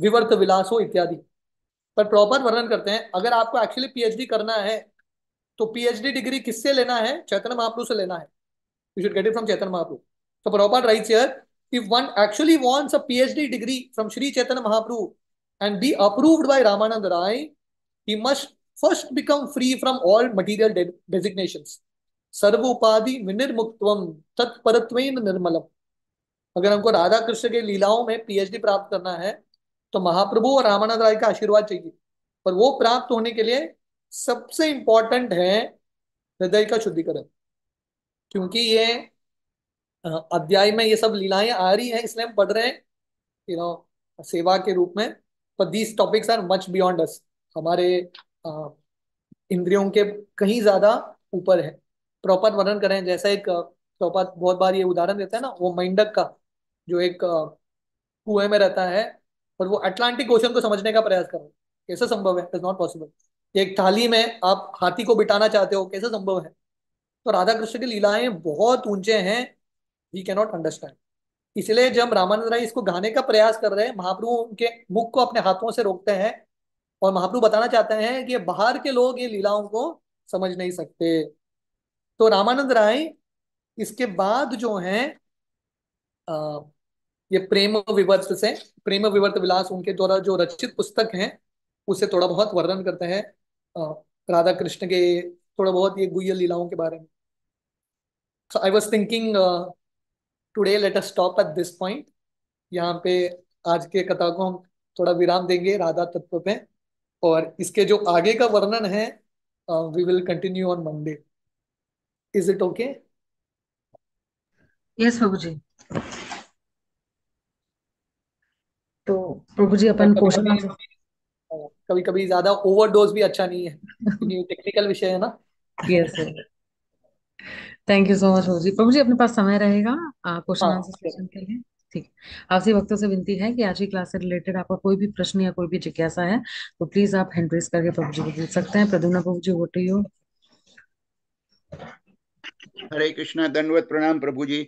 विवर्त विलास हो इत्यादि, पर प्रॉपर वर्णन करते हैं। अगर आपको एक्चुअली पीएचडी करना है तो पीएचडी डिग्री किससे लेना है? चैतन्य महाप्रभु से लेना है। You should get it from Chaitanya Mahaprabhu. So Prabhupada writes here, if one actually wants a PhD degree from Sri Chaitanya Mahaprabhu and be approved by Ramanand Rai, he must first become free from all material designations. सर्व उपाधि विनिर्मुक्तम तत्परत्वेन निर्मलम। अगर हमको राधा कृष्ण के लीलाओं में PhD प्राप्त करना है तो महाप्रभु और रामानंद राय का आशीर्वाद चाहिए। पर वो प्राप्त होने के लिए सबसे इंपॉर्टेंट है हृदय का शुद्धिकरण। क्योंकि ये अध्याय में ये सब लीलाएं आ रही हैं, इसलिए हम पढ़ रहे हैं, सेवा के रूप में। पर these topics are much beyond us, हमारे इंद्रियों के कहीं ज्यादा ऊपर है। प्रॉपर वर्णन करें, जैसा एक प्रॉपर बहुत बार ये उदाहरण देता है ना, वो मेंढक का, जो एक कुएं में रहता है और वो अटलांटिक ओशन को समझने का प्रयास कर रहा है। कैसे संभव है? It is not possible. एक थाली में आप हाथी को बिठाना चाहते हो, कैसे संभव है? तो राधा कृष्ण की लीलाएं बहुत ऊंचे हैं, वी कैनॉट अंडरस्टैंड। इसलिए जब रामानंद राय इसको गाने का प्रयास कर रहे हैं, महाप्रभु उनके मुख को अपने हाथों से रोकते हैं और महाप्रभु बताना चाहते हैं कि बाहर के लोग ये लीलाओं को समझ नहीं सकते। तो रामानंद राय इसके बाद जो है अ, ये प्रेम विवर्त से, प्रेम विवर्त विलास उनके द्वारा जो रचित पुस्तक हैं, उसे थोड़ा बहुत वर्णन करते हैं राधा कृष्ण के थोड़ा बहुत ये गुह्य लीलाओं के बारे में। So I was thinking today let us stop at this point. यहाँ पे आज के कथा को हम थोड़ा विराम देंगे राधा तत्व पे, और इसके जो आगे का वर्णन है we will continue on Monday. Is it okay? Yes प्रभु जी। तो प्रभु जी और अपन कभी क्वेश्चन कभी, आंसर। कभी कभी ज्यादा ओवरडोज भी अच्छा नहीं है, क्योंकि टेक्निकल विषय है ना। Yes sir. Thank you so much प्रभु जी। प्रभु जी अपने पास समय रहेगा क्वेश्चन आंसर हाँ, सेशन के लिए? ठीक है। आपसे भक्तों से विनती है कि आज की क्लास से रिलेटेड आपका कोई भी प्रश्न या कोई भी जिज्ञासा है तो प्लीज आप हैंड रेस करके प्रभु जी को पूछ सकते हैं। प्रद्युम्न प्रभु जी, वो टू यू। हरे कृष्णा, दंडवत प्रणाम प्रभु जी।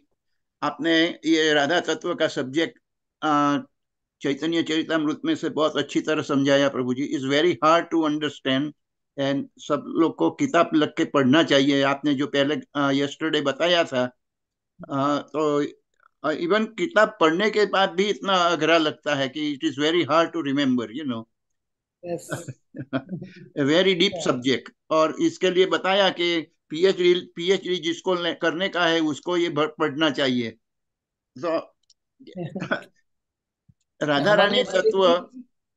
आपने ये राधा तत्व का सब्जेक्ट चैतन्य चरितामृत में से बहुत अच्छी तरह समझाया प्रभु जी। Is very hard to understand and सब लोग को किताब लग के पढ़ना चाहिए। आपने जो पहले यस्टरडे बताया था, तो इवन किताब पढ़ने के बाद भी इतना अघरा लगता है कि it is very hard to remember, you know. Yes. Very deep subject. और इसके लिए बताया कि पीएचडी जिसको करने का है उसको ये पढ़ना चाहिए। तो राधा हमारे रानी तत्व,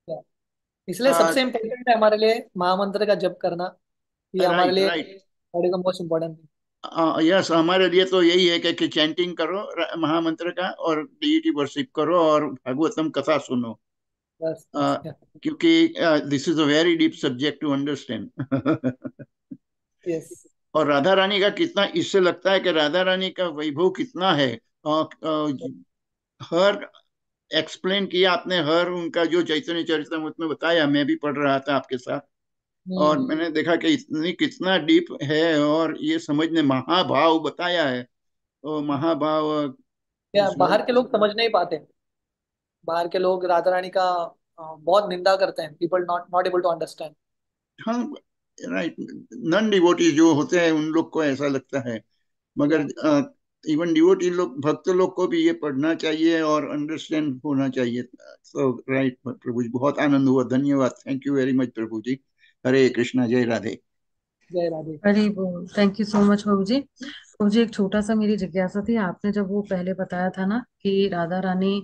लिए, इसलिए सबसे इम्पोर्टेंट है हमारे लिए महामंत्र का जप करना। ये हमारे राइट लिए राइट। मोस्ट इम्पोर्टेंट है। यस, हमारे लिए तो यही है कि चैंटिंग करो महामंत्र का, और डीटी वर्शिप करो, और भागवतम कथा सुनो। बस uh, बस। क्योंकि this is a very deep subject to understand. Yes. और राधा रानी का कितना, इससे लगता है कि राधा रानी का वैभव कितना है। हर एक्सप्लेन किया आपने, हर उनका जो चैतन्य चरितमृत में बताया, मैं भी पढ़ रहा था आपके साथ, और हम्म। मैंने देखा कि इतनी कितना डीप है, और ये समझने महाभाव बताया है। और महाभाव क्या इस बाहर के लोग समझ नहीं पाते? बाहर के लोग राधा रानी का बहुत निंदा करते हैं। People not not able to understand. हाँ, राइट। नॉन डिवोटी जो होते हैं उन लोग को ऐसा लगता है, मगर या इवन डिवोटी लोग, भक्त लोग को भी ये पढ़ना चाहिए और अंडरस्टैंड होना चाहिए। सो राइट प्रभु जी, बहुत आनंद हुआ। धन्यवाद, थैंक यू वेरी मच प्रभु जी। हरे कृष्णा, जय राधे। जय राधे। हरी बोल। थैंक यू सो मच प्रभु जी। प्रभु जी एक छोटा सा मेरी जिज्ञासा थी। आपने जब वो पहले बताया था ना कि राधा रानी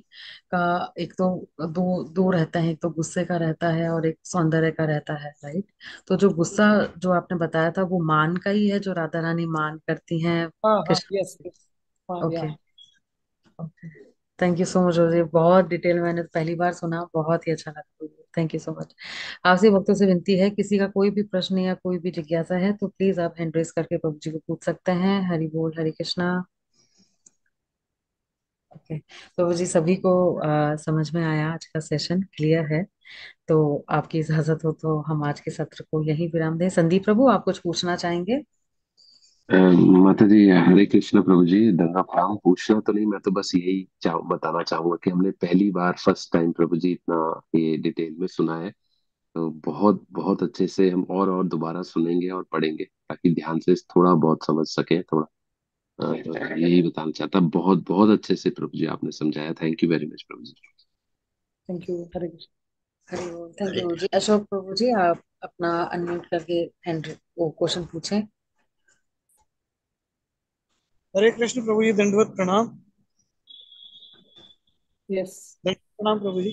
का एक तो दो दो रहता है, एक तो गुस्से का रहता है और एक सौंदर्य का रहता है, राइट? तो जो गुस्सा जो आपने बताया था वो मान का ही है, जो राधा रानी मान करती हैं हाँ हाँ, कृष्ण यस से? यस। हाँ yeah. Okay. Okay. Thank you so much प्रभु जी। बहुत डिटेल मैंने पहली बार सुना, बहुत ही अच्छा लगा। Thank you so much. आपसे भक्तों से विनती है, किसी का कोई भी प्रश्न या कोई भी जिज्ञासा है तो प्लीज आप हैंड रेस करके प्रभु जी को पूछ सकते हैं। हरि बोल, हरे कृष्णा। ओके। प्रभु जी सभी को समझ में आया, आज का सेशन क्लियर है? तो आपकी इजाजत हो तो हम आज के सत्र को यहीं विराम दें। संदीप प्रभु, आप कुछ पूछना चाहेंगे? माता जी, हरे कृष्ण प्रभु जी, दंगा प्रणाम। पूछना तो नहीं, मैं तो बस यही बताना चाहूंगा कि हमने पहली बार फर्स्ट टाइम प्रभु जी इतना ये डिटेल में सुना है। तो बहुत बहुत अच्छे से हम और दोबारा सुनेंगे और पढ़ेंगे ताकि ध्यान से थोड़ा बहुत समझ सके थोड़ा। तो यही बताना चाहता। बहुत बहुत अच्छे से प्रभु जी आपने समझाया। थैंक यू वेरी मच प्रभु जी। Thank you, Hare Krishna. हरि बोल। Thank Hare you Krishna. जी। अशोक प्रभु जी, आप अपना अनम्यूट करके हैंड वो क्वेश्चन पूछें। हरे कृष्ण प्रभु जी, दंडवत प्रणाम। यस। दंडवत प्रणाम प्रभु जी।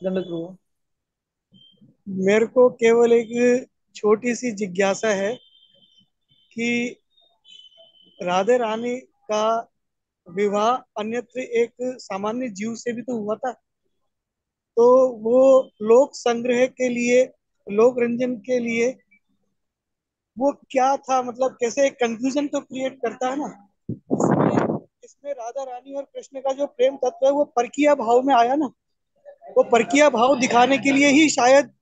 दंडक प्रभु। मेरे को केवल एक छोटी सी जिज्ञासा है कि राधे रानी का विवाह अन्यत्र एक सामान्य जीव से भी तो हुआ था। तो वो लोक संग्रह के लिए, लोक रंजन के लिए वो क्या था, मतलब कैसे एक कंफ्यूजन तो क्रिएट करता है ना। इसमें इसमें राधा रानी और कृष्ण का जो प्रेम तत्व है वो परकीय भाव में आया ना। वो परकीय भाव दिखाने के लिए ही शायद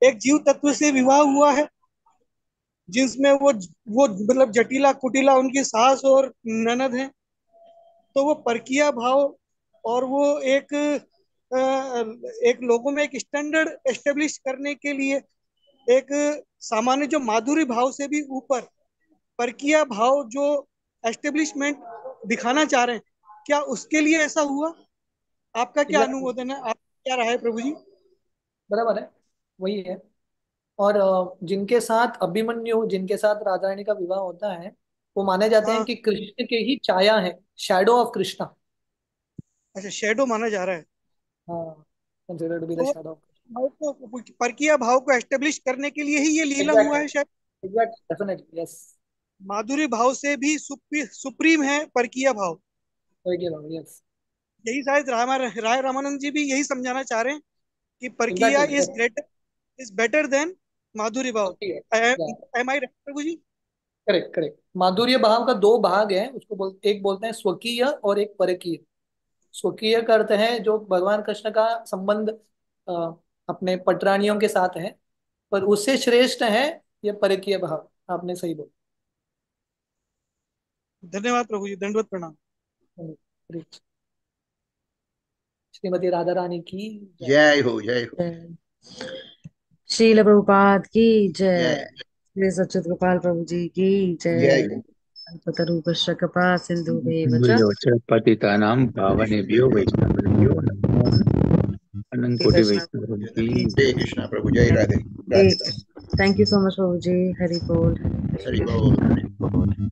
एक जीव तत्व से विवाह हुआ है, जिसमें वो मतलब जटिला कुटिला उनकी सास और ननद है। तो वो परकीय भाव और वो एक लोगों में एक स्टैंडर्ड एस्टेब्लिश करने के लिए एक सामान्य जो माधुरी भाव से भी ऊपर परकीय भाव जो एस्टेब्लिशमेंट दिखाना चाह रहे हैं, क्या उसके लिए ऐसा हुआ? आपका क्या एग्जैक्टली, अनुमोदन है, आप क्या राय है प्रभु जी? बराबर है, वही है। और जिनके साथ अभिमन्यु, जिनके साथ राधा रानी का विवाह होता है, वो माने जाते हैं हाँ। कि कृष्ण के ही छाया है, शैडो ऑफ कृष्णा। अच्छा, शेडो माना जा रहा है। हाँ, कंसिडर्ड बी द तो शैडो ऑफ। भाव को, परकीय भाव को एस्टेब्लिश करने के लिए ही ये लीला हुआ एग्जैक्टली, है शायद। Exact, definitely, yes. माधुरी भाव से भी सुप्रीम है परकीय भाव। वही कह रहा हूँ, यस। यही शायद राय रामानंद जी भी यही समझाना चाह रहे हैं कि परकीय exactly, is yes. Greater, is better than माधुरी भाव। ओके, एम आई प्रभु जी? Correct, correct. माधुर्य भाव का दो भाग है, उसको एक बोलते हैं स्वकीय और एक परकीय। स्वकीय का अर्थ है जो भगवान कृष्ण का संबंध अ, अपने पटरानियों के साथ है, पर उससे श्रेष्ठ है ये परकीय भाव। आपने सही धन्यवाद प्रभु जी, दंडवत प्रणाम। बोला। श्रीमती राधा रानी की जय। जय हो, जय हो। जय। श्रील प्रभुपाद की जय। जय। श्री सच्चिद गोपाल प्रभु जी की जय जय। हो। कल्पतरुभ्यश्च कृपा सिन्धुभ्येव च भूयो च पतितानां पावनेभ्यो वैष्णवेभ्यो नमो नमः। अनंत श्री कोटि कृष्ण। वैष्णव की हरे कृष्णा प्रभु, जय राधे। राधे ठीक है। थैंक यू सो मच प्रभु जी। हरि बोल, हरि हरि कृष्ण। बोल।